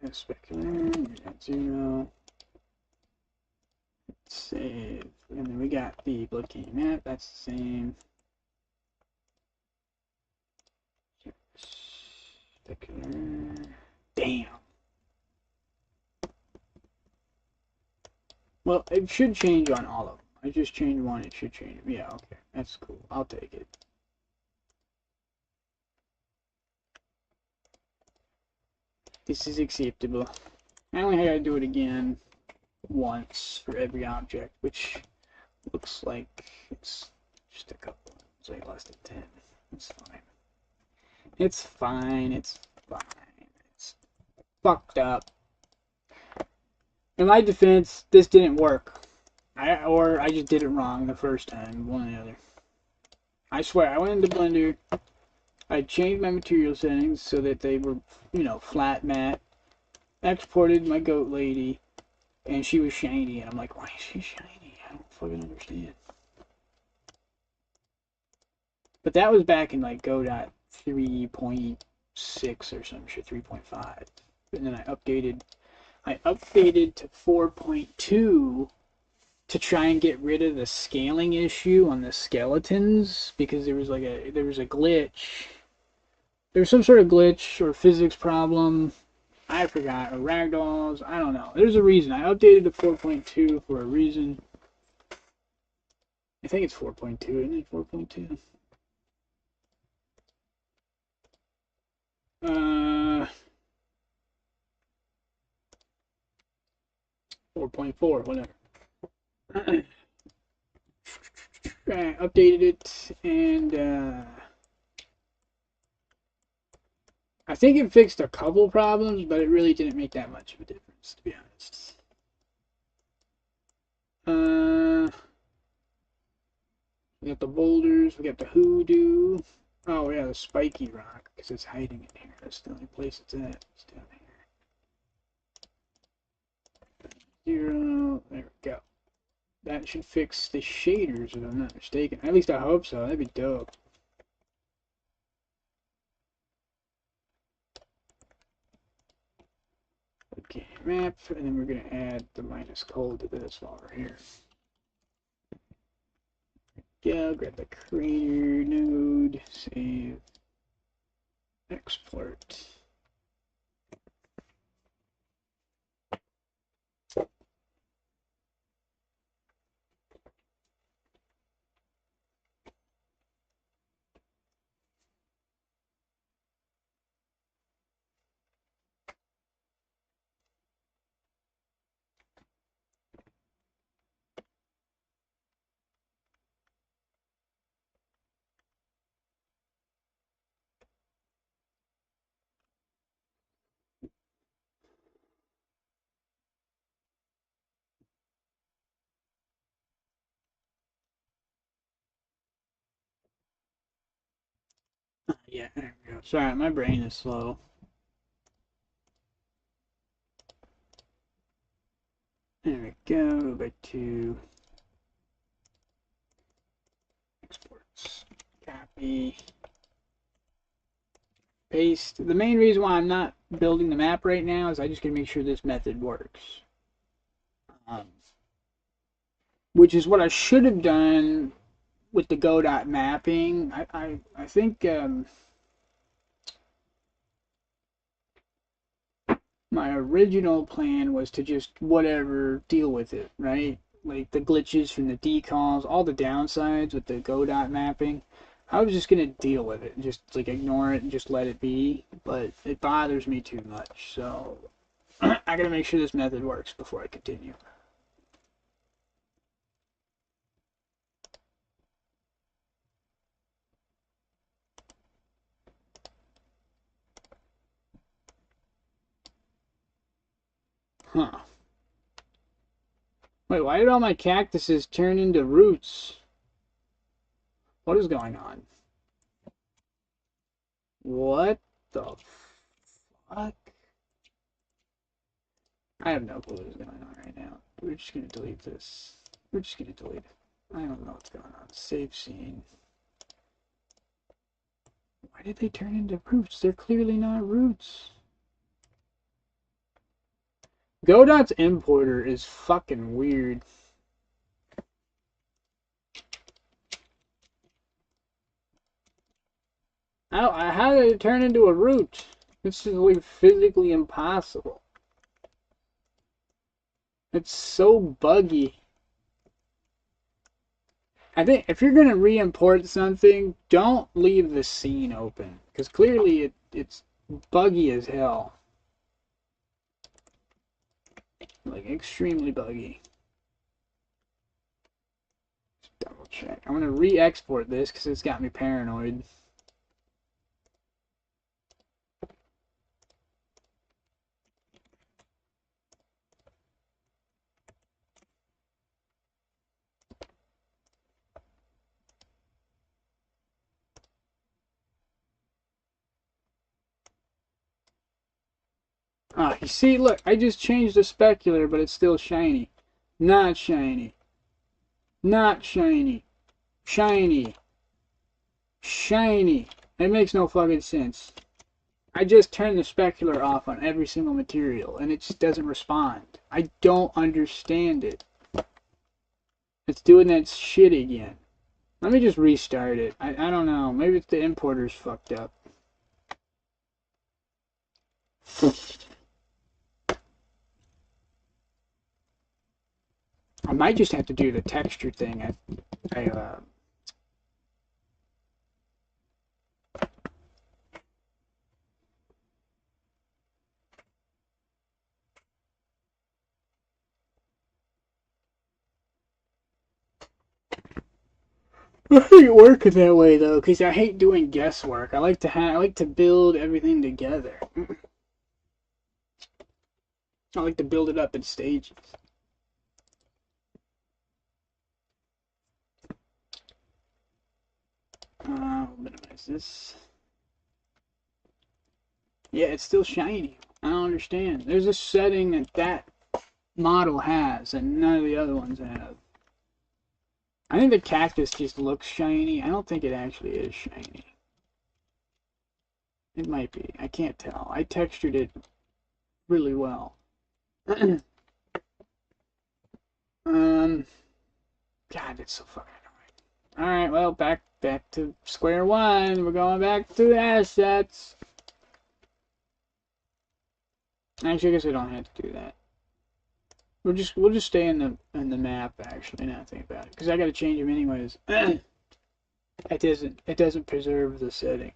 Specular, at 0. Save. And then we got the blood candy map. That's the same. Specular. Damn. Well, it should change on all of them. I just changed one. It should change. Yeah, okay. That's cool. I'll take it. This is acceptable. I only gotta do it again once for every object, which looks like it's just a couple. It's like less than 10. It's fine. It's fine. It's fine. It's fucked up. In my defense, this didn't work. Or I just did it wrong the first time. One or the other. I swear, I went into Blender. I changed my material settings so that they were, you know, flat matte. Exported my goat lady, and she was shiny. And I'm like, why is she shiny? I don't fucking understand. But that was back in like Go.3.6 or some shit, 3.5. And then I updated to 4.2 to try and get rid of the scaling issue on the skeletons because there was a glitch. There was some sort of glitch or physics problem. I forgot. Or ragdolls. I don't know. There's a reason. I updated to 4.2 for a reason. I think it's 4.2, isn't it? 4.2. 4.4, whatever. I updated it, and I think it fixed a couple problems, but it really didn't make that much of a difference, to be honest. We got the boulders, we got the hoodoo. Oh yeah, the spiky rock, because it's hiding in here. That's the only place it's at. It's down here. 0. There we go. That should fix the shaders, if I'm not mistaken. At least I hope so. That'd be dope. Okay, map, and then we're going to add the minus cold to this while we're here. Yeah, grab the creator node, save, export. Yeah, there we go. Sorry, my brain is slow. There we go. Go back to exports. Copy. paste. The main reason why I'm not building the map right now is I just gotta make sure this method works. Which is what I should have done with the go dot mapping. I think my original plan was to just whatever deal with it, right? Like the glitches from the decalls, all the downsides with the go dot mapping. I was just gonna deal with it, just like ignore it and just let it be. But it bothers me too much, so I gotta make sure this method works before I continue. Huh. Wait, why did all my cactuses turn into roots? What is going on? What the fuck? I have no clue what is going on right now. We're just gonna delete this. We're just gonna delete it. I don't know what's going on. Save scene. Why did they turn into roots? They're clearly not roots. Godot's importer is fucking weird. How did it turn into a root? This is like physically impossible. It's so buggy. I think if you're gonna re-import something, don't leave the scene open, because clearly it's buggy as hell. Like extremely buggy. Just double check. I'm gonna re-export this because it's got me paranoid. Ah, you see, look, I just changed the specular, but it's still shiny. Not shiny. Not shiny. Shiny. Shiny. It makes no fucking sense. I just turned the specular off on every single material, and it just doesn't respond. I don't understand it. It's doing that shit again. Let me just restart it. I don't know. Maybe it's the importer's fucked up. I might just have to do the texture thing. I hate working that way though, because I hate doing guesswork. I like to build everything together. I like to build it up in stages. I'll minimize this. Yeah, it's still shiny. I don't understand. There's a setting that model has, and none of the other ones have. I think the cactus just looks shiny. I don't think it actually is shiny. It might be. I can't tell. I textured it really well. God, it's so fucking annoying. Alright, well, back to square one. We're going back to the assets. Actually, I guess I don't have to do that. We'll just stay in the map actually. Now think about it, because I got to change them anyways. It doesn't preserve the setting.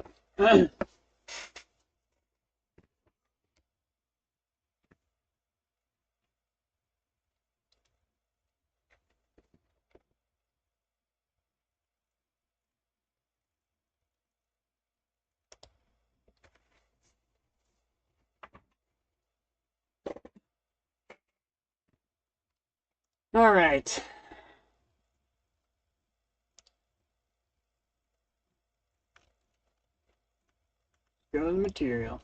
All right. Go to the material.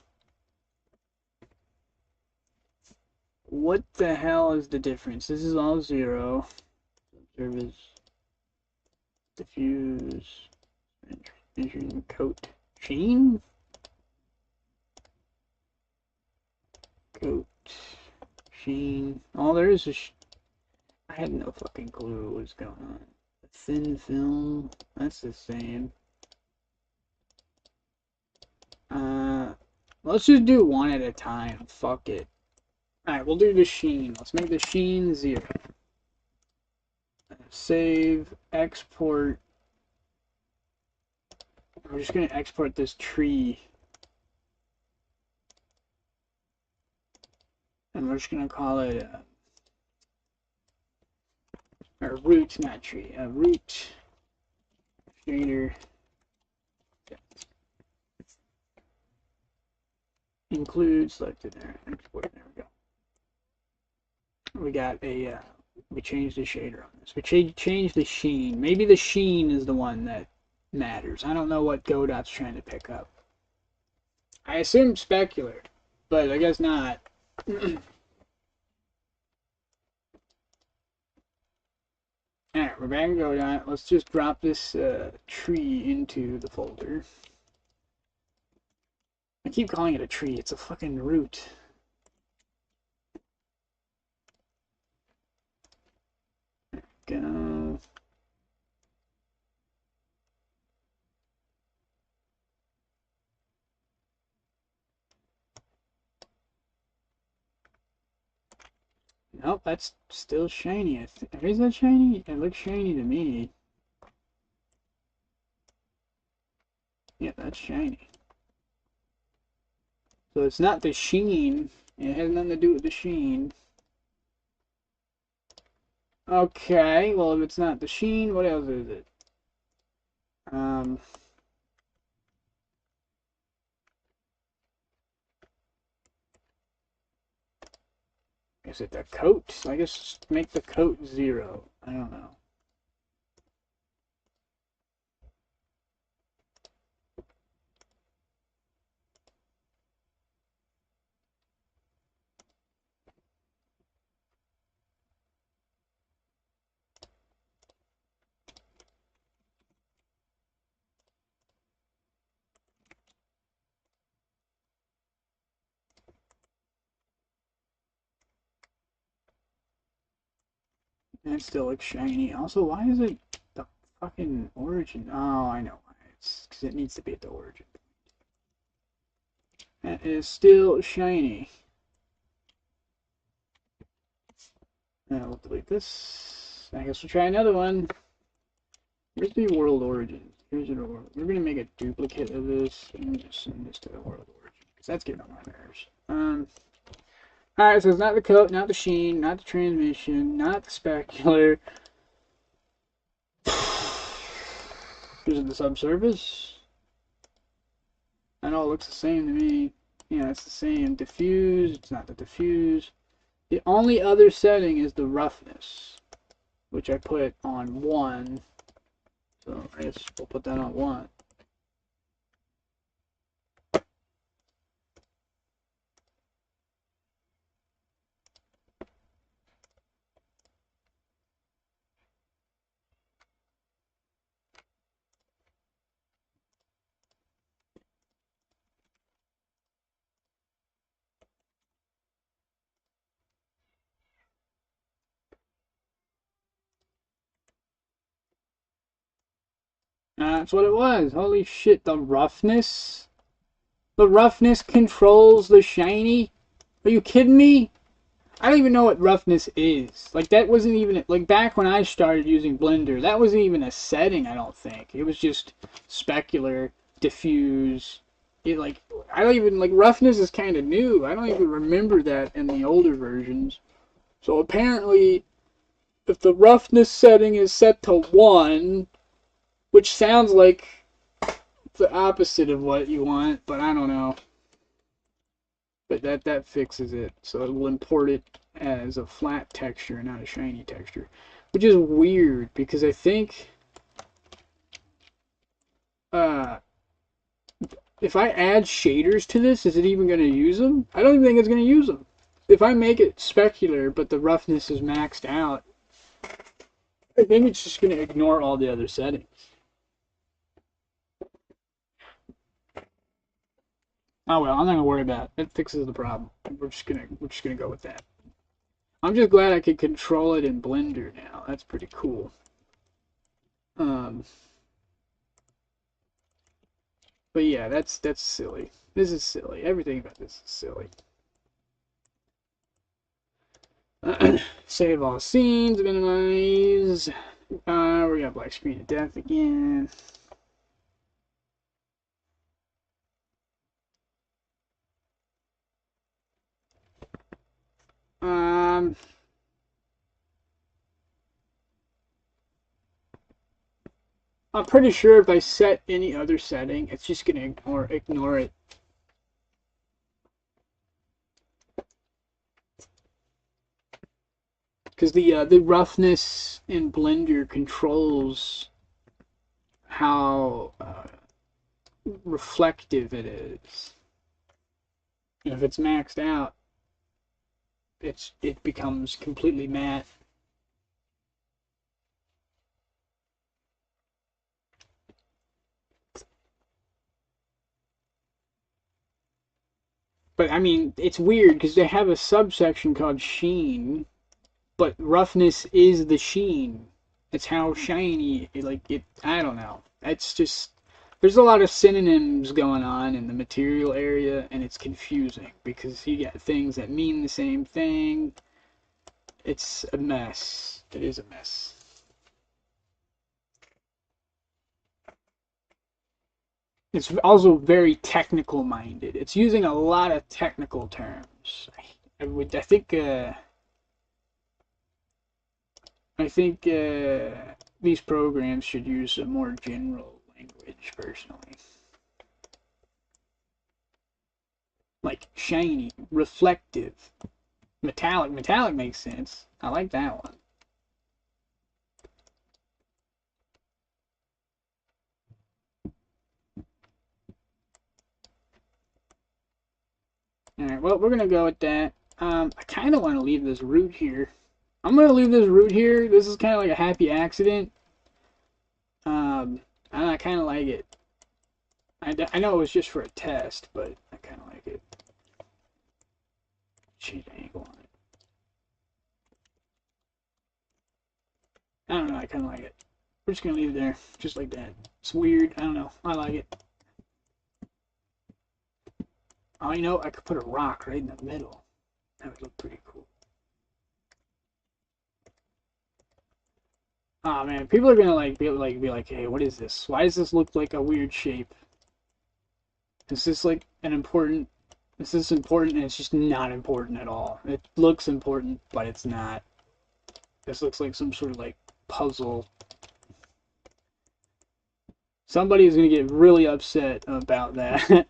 What the hell is the difference? This is all 0. Service, diffuse, and coat chain. Coat. Sheen. Oh, there is a... I had no fucking clue what was going on. Thin film. That's the same. Let's just do one at a time. Fuck it. Alright, we'll do the sheen. Let's make the sheen 0. Save. Export. I'm just going to export this tree. And we're just going to call it a root, not tree. A root shader. Include selected there. Export. There we go. We got a, we changed the shader on this. We changed the sheen. Maybe the sheen is the one that matters. I don't know what Godot's trying to pick up. I assume specular, but I guess not. Alright, we're back in Godot. Let's just drop this tree into the folder. I keep calling it a tree. It's a fucking root. Go. Nope, that's still shiny. Is that shiny? It looks shiny to me. Yeah, that's shiny. So it's not the sheen. It has nothing to do with the sheen. Okay, well if it's not the sheen, what else is it? Is it the coat? I guess make the coat 0. I don't know. That still looks shiny. Also, why is it the fucking origin? Oh, I know why. It's because it needs to be at the origin. That is still shiny. Now we'll delete this. I guess we'll try another one. Here's the world origin. Here's the world. We're gonna make a duplicate of this and just send this to the world origin because that's getting on my nerves. Alright, so it's not the coat, not the sheen, not the transmission, not the specular. Is it the subsurface? I know it looks the same to me. Yeah, it's the same. Diffuse, it's not the diffuse. The only other setting is the roughness, which I put on 1. So I guess we'll put that on 1. That's what it was. Holy shit, the roughness? The roughness controls the shiny? Are you kidding me? I don't even know what roughness is. Like, that wasn't even, like, back when I started using Blender, that wasn't even a setting, I don't think. It was just specular, diffuse. It, like, I don't even, like, roughness is kind of new. I don't even remember that in the older versions. So apparently, if the roughness setting is set to 1, which sounds like the opposite of what you want, but I don't know. But that fixes it. So it will import it as a flat texture, not a shiny texture. Which is weird, because I think if I add shaders to this, is it even going to use them? I don't even think it's going to use them. If I make it specular, but the roughness is maxed out, I think it's just going to ignore all the other settings. Oh well, I'm not going to worry about it. It fixes the problem. we're just gonna go with that. I'm just glad I could control it in Blender now. That's pretty cool. Um, but yeah, that's silly. This is silly. Everything about this is silly. Save all scenes, minimize. We got black screen of death again. Um, I'm pretty sure if I set any other setting, it's just gonna ignore it. Because the roughness in Blender controls how reflective it is. And if it's maxed out, it becomes completely matte. But I mean, it's weird because they have a subsection called sheen, but roughness is the sheen. It's how shiny, like it. I don't know. It's just there's a lot of synonyms going on in the material area, and it's confusing because you get things that mean the same thing. It's a mess. It is a mess. It's also very technical minded. It's using a lot of technical terms. I think these programs should use a more general language, personally. Like shiny, reflective, metallic. Metallic makes sense. I like that one. Alright, well, we're going to go with that. I kind of want to leave this root here. I'm going to leave this root here. This is kind of like a happy accident. I kind of like it. I know it was just for a test, but I kind of like it. Change the angle on it. I don't know, I kind of like it. We're just going to leave it there, just like that. It's weird. I don't know. I like it. Oh, you know, I could put a rock right in the middle. That would look pretty cool. Oh man, people are gonna be like, hey, what is this? Why does this look like a weird shape? Is this like an important? Is this important? And it's just not important at all. It looks important, but it's not. This looks like some sort of like puzzle. Somebody is gonna get really upset about that.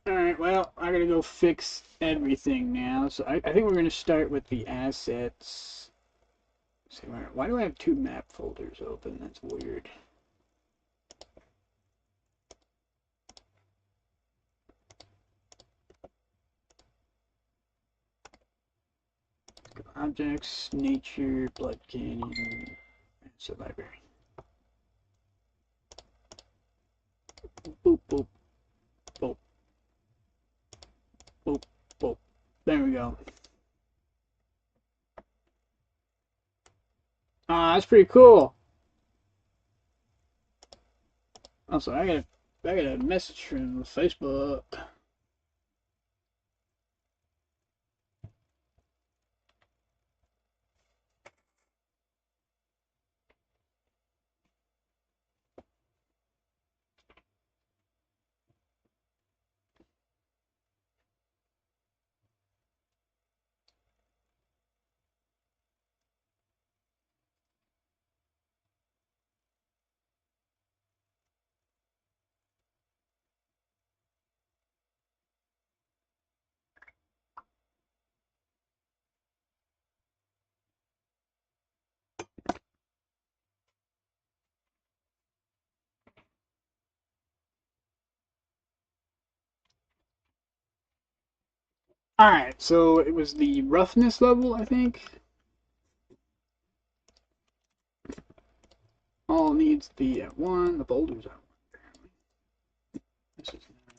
Alright, well, I gotta go fix everything now. So I think we're gonna start with the assets. Let's see, why do I have two map folders open? That's weird. Objects, nature, blood canyon, so library. Boop, boop, boop, boop, boop. There we go. Ah, that's pretty cool. Also, I got a message from Facebook. Alright, so it was the roughness level, I think. All needs the one. The boulders are one. This is not.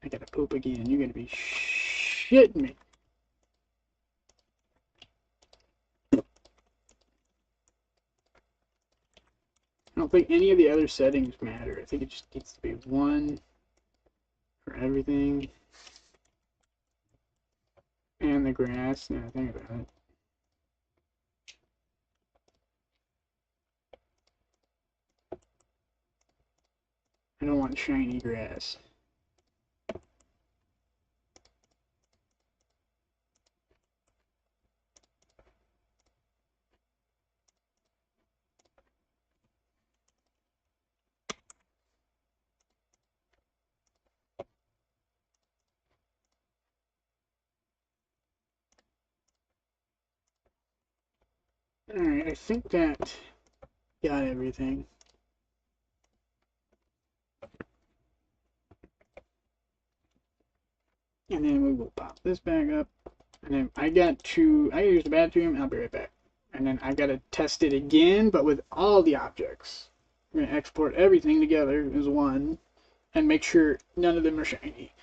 I gotta poop again. You're gonna be shitting me. I don't think any of the other settings matter. I think it just needs to be one for everything. And the grass. Now I think about it. I don't want shiny grass. Alright, I think that got everything. And then we will pop this back up. And then I gotta use the bathroom, and I'll be right back. And then I gotta test it again, but with all the objects. I'm gonna export everything together as one, and make sure none of them are shiny.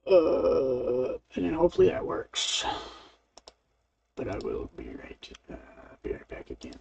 And then hopefully that works. But I will be right back again.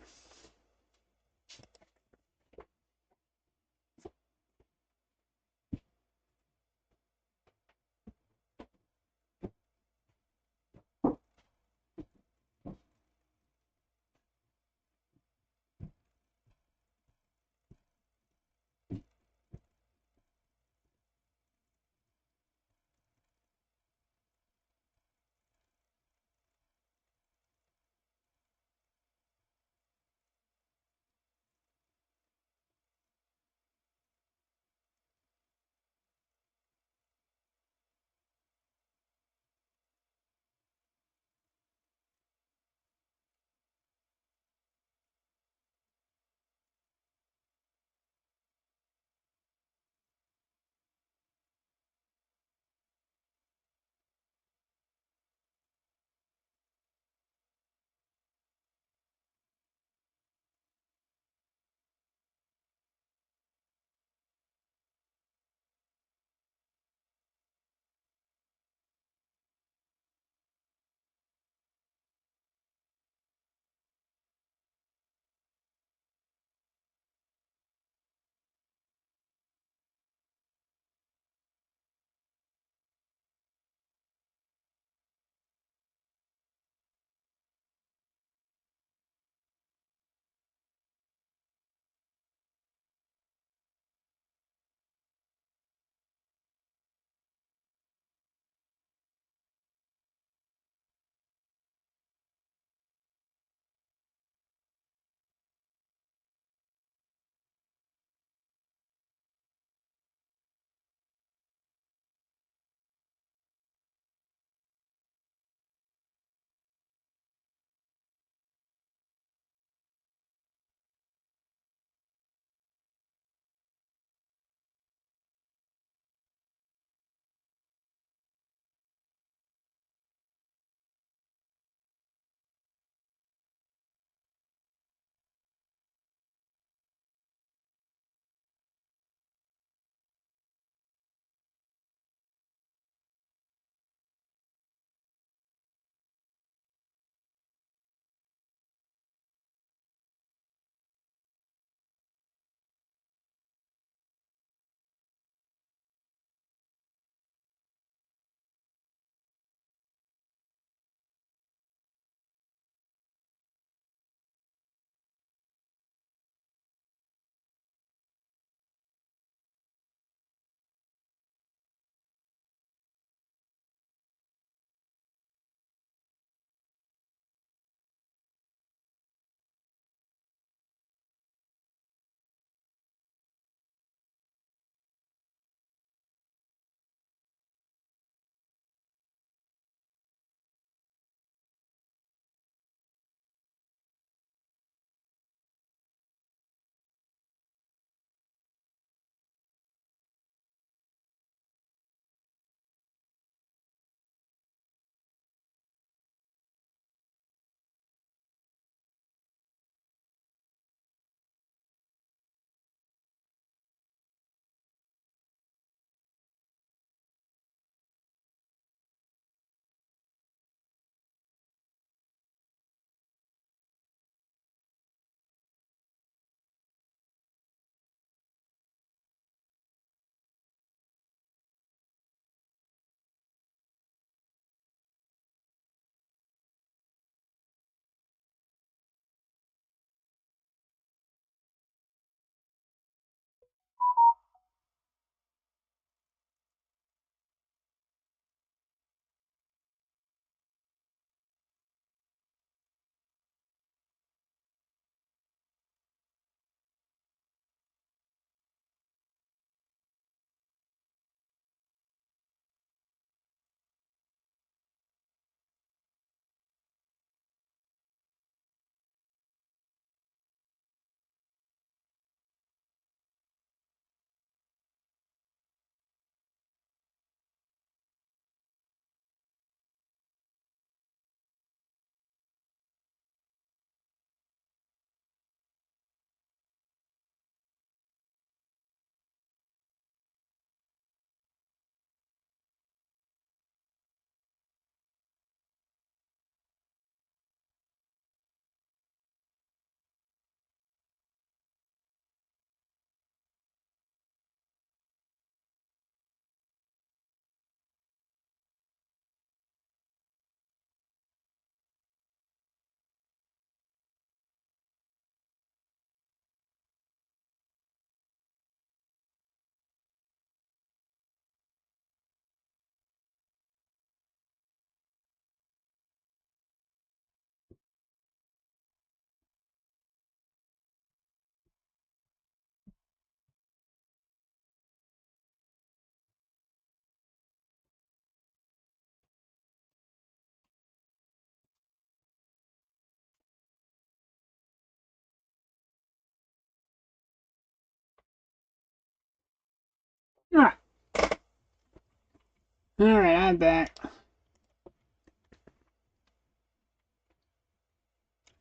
Alright, I'm back.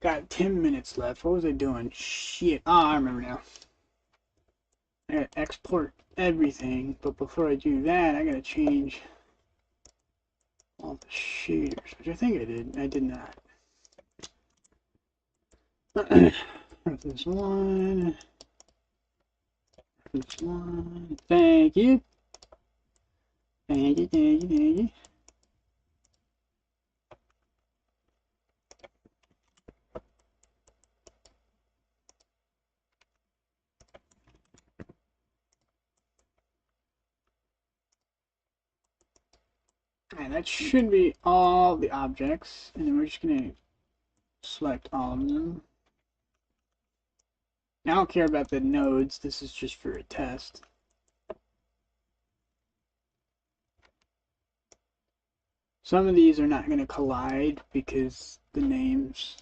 Got 10 minutes left. What was I doing? Shit. Oh, I remember now. I gotta export everything, but before I do that, I gotta change all the shaders, which I think I did. I did not. This one. This one. Thank you. Thank you, thank you, thank you. And that should be all the objects, and then we're just gonna select all of them. I don't care about the nodes, this is just for a test. Some of these are not going to collide because the names.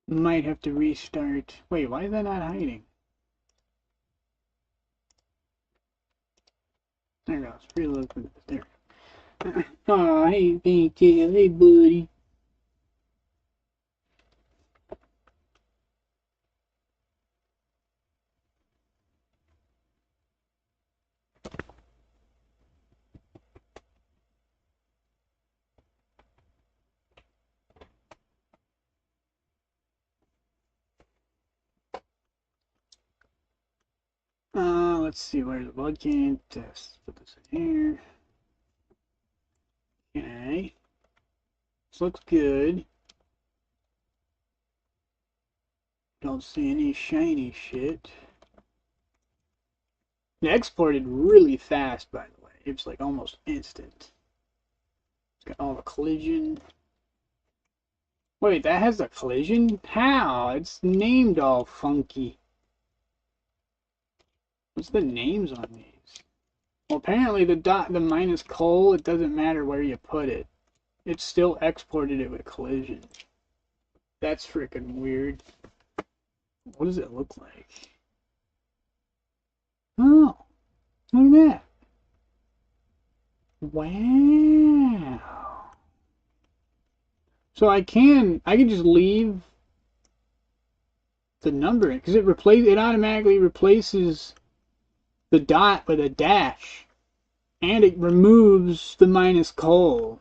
Might have to restart. Wait, why is that not hiding? There it goes. Reload. There. Oh, hey, thank you. Hey, buddy. Let's see. Where's the bug can test? Put this in here. Okay. This looks good. Don't see any shiny shit. It exported really fast, by the way. It's like almost instant. It's got all the collision. Wait, that has a collision? How? It's named all funky. What's the names on these? Well, apparently the minus col, it doesn't matter where you put it. It still exported it with collision. That's freaking weird. What does it look like? Oh, look at that. Wow. So I can just leave the number in because it automatically replaces the dot with a dash, and it removes the minus col.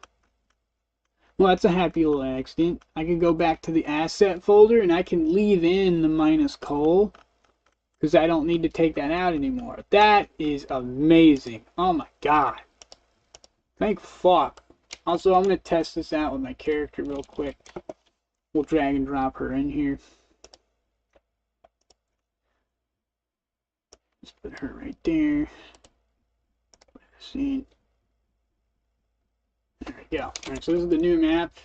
Well, that's a happy little accident. I can go back to the asset folder and I can leave in the minus col because I don't need to take that out anymore. That is amazing. Oh my god. Thank fuck. Also, I'm going to test this out with my character real quick. We'll drag and drop her in here. Let's put her right there. Scene. There we go. Alright, so this is the new map.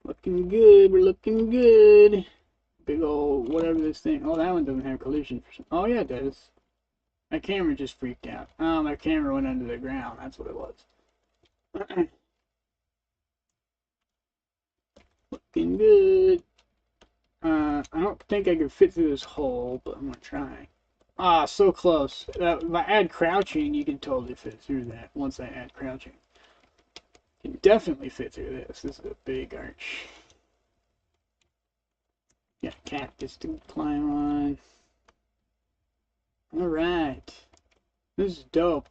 Looking good, we're looking good. Big old whatever this thing. Oh, that one doesn't have collision for some. Oh yeah, it does. My camera just freaked out. Oh, my camera went under the ground. That's what it was. Looking good. I don't think I can fit through this hole, but I'm gonna try. Ah, so close. If I add crouching, you can totally fit through that once I add crouching. definitely fit through this. This is a big arch. Got a cactus to climb on. Alright. This is dope.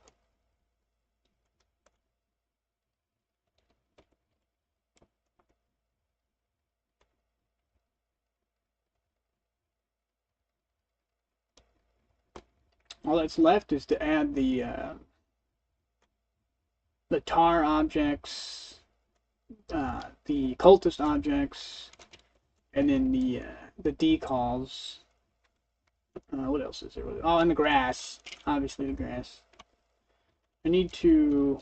All that's left is to add the tar objects, the cultist objects, and then the decals. What else is there? Oh, and the grass. Obviously the grass. I need to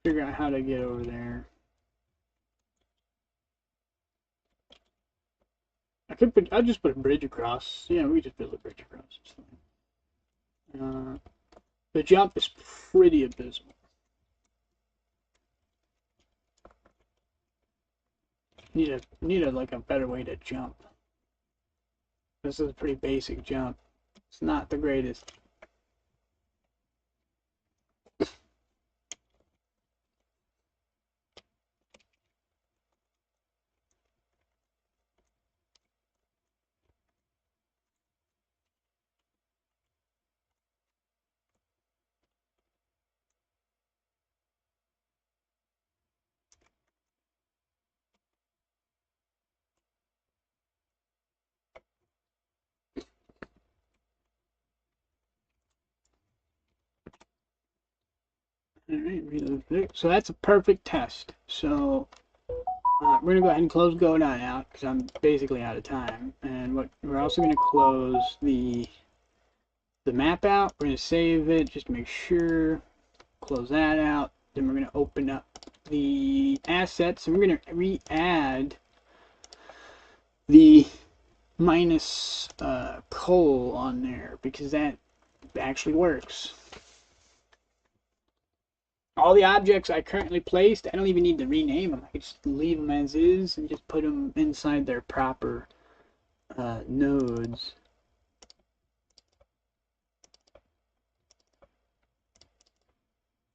figure out how to get over there. I'll just put a bridge across. Yeah, we just build a bridge across. The jump is pretty abysmal. Need a like a better way to jump. This is a pretty basic jump. It's not the greatest. Alright, so that's a perfect test. So we're going to go ahead and close GoDot out because I'm basically out of time. And we're also going to close the map out. We're going to save it just to make sure. Close that out. Then we're going to open up the assets and we're going to re-add the minus coal on there because that actually works. All the objects I currently placed, I don't even need to rename them. I can just leave them as is and just put them inside their proper nodes.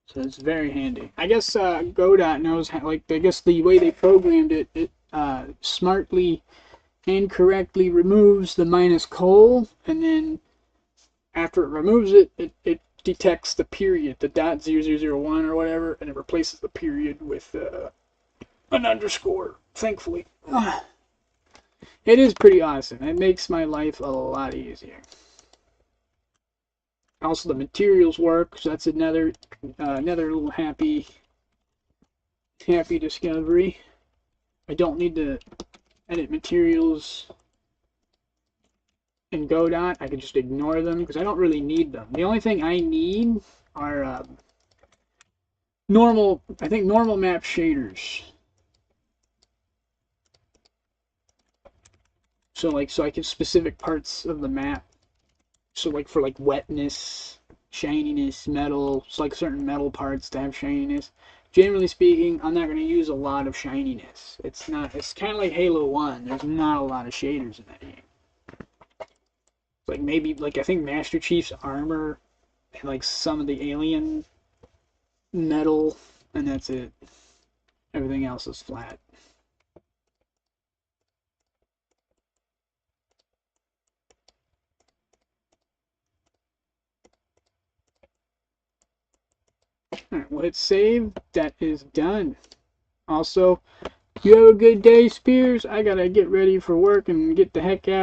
So it's very handy. I guess GoDot knows how, like, I guess the way they programmed it, it smartly and correctly removes the minus coal, and then after it removes it, it detects the period, the .0001 or whatever, and it replaces the period with an underscore, thankfully. It is pretty awesome. It makes my life a lot easier. Also, the materials work, so that's another little happy discovery. I don't need to edit materials in GoDot. I can just ignore them because I don't really need them. The only thing I need are normal map shaders. So I can specific parts of the map. So like for like wetness, shininess, metal, it's like certain metal parts to have shininess. Generally speaking, I'm not going to use a lot of shininess. It's kind of like Halo 1. There's not a lot of shaders in that game. Like maybe, like I think Master Chief's armor and like some of the alien metal, and that's it. Everything else is flat. Alright, well, hit save. That is done. Also, you have a good day, Spears. I gotta get ready for work and get the heck out.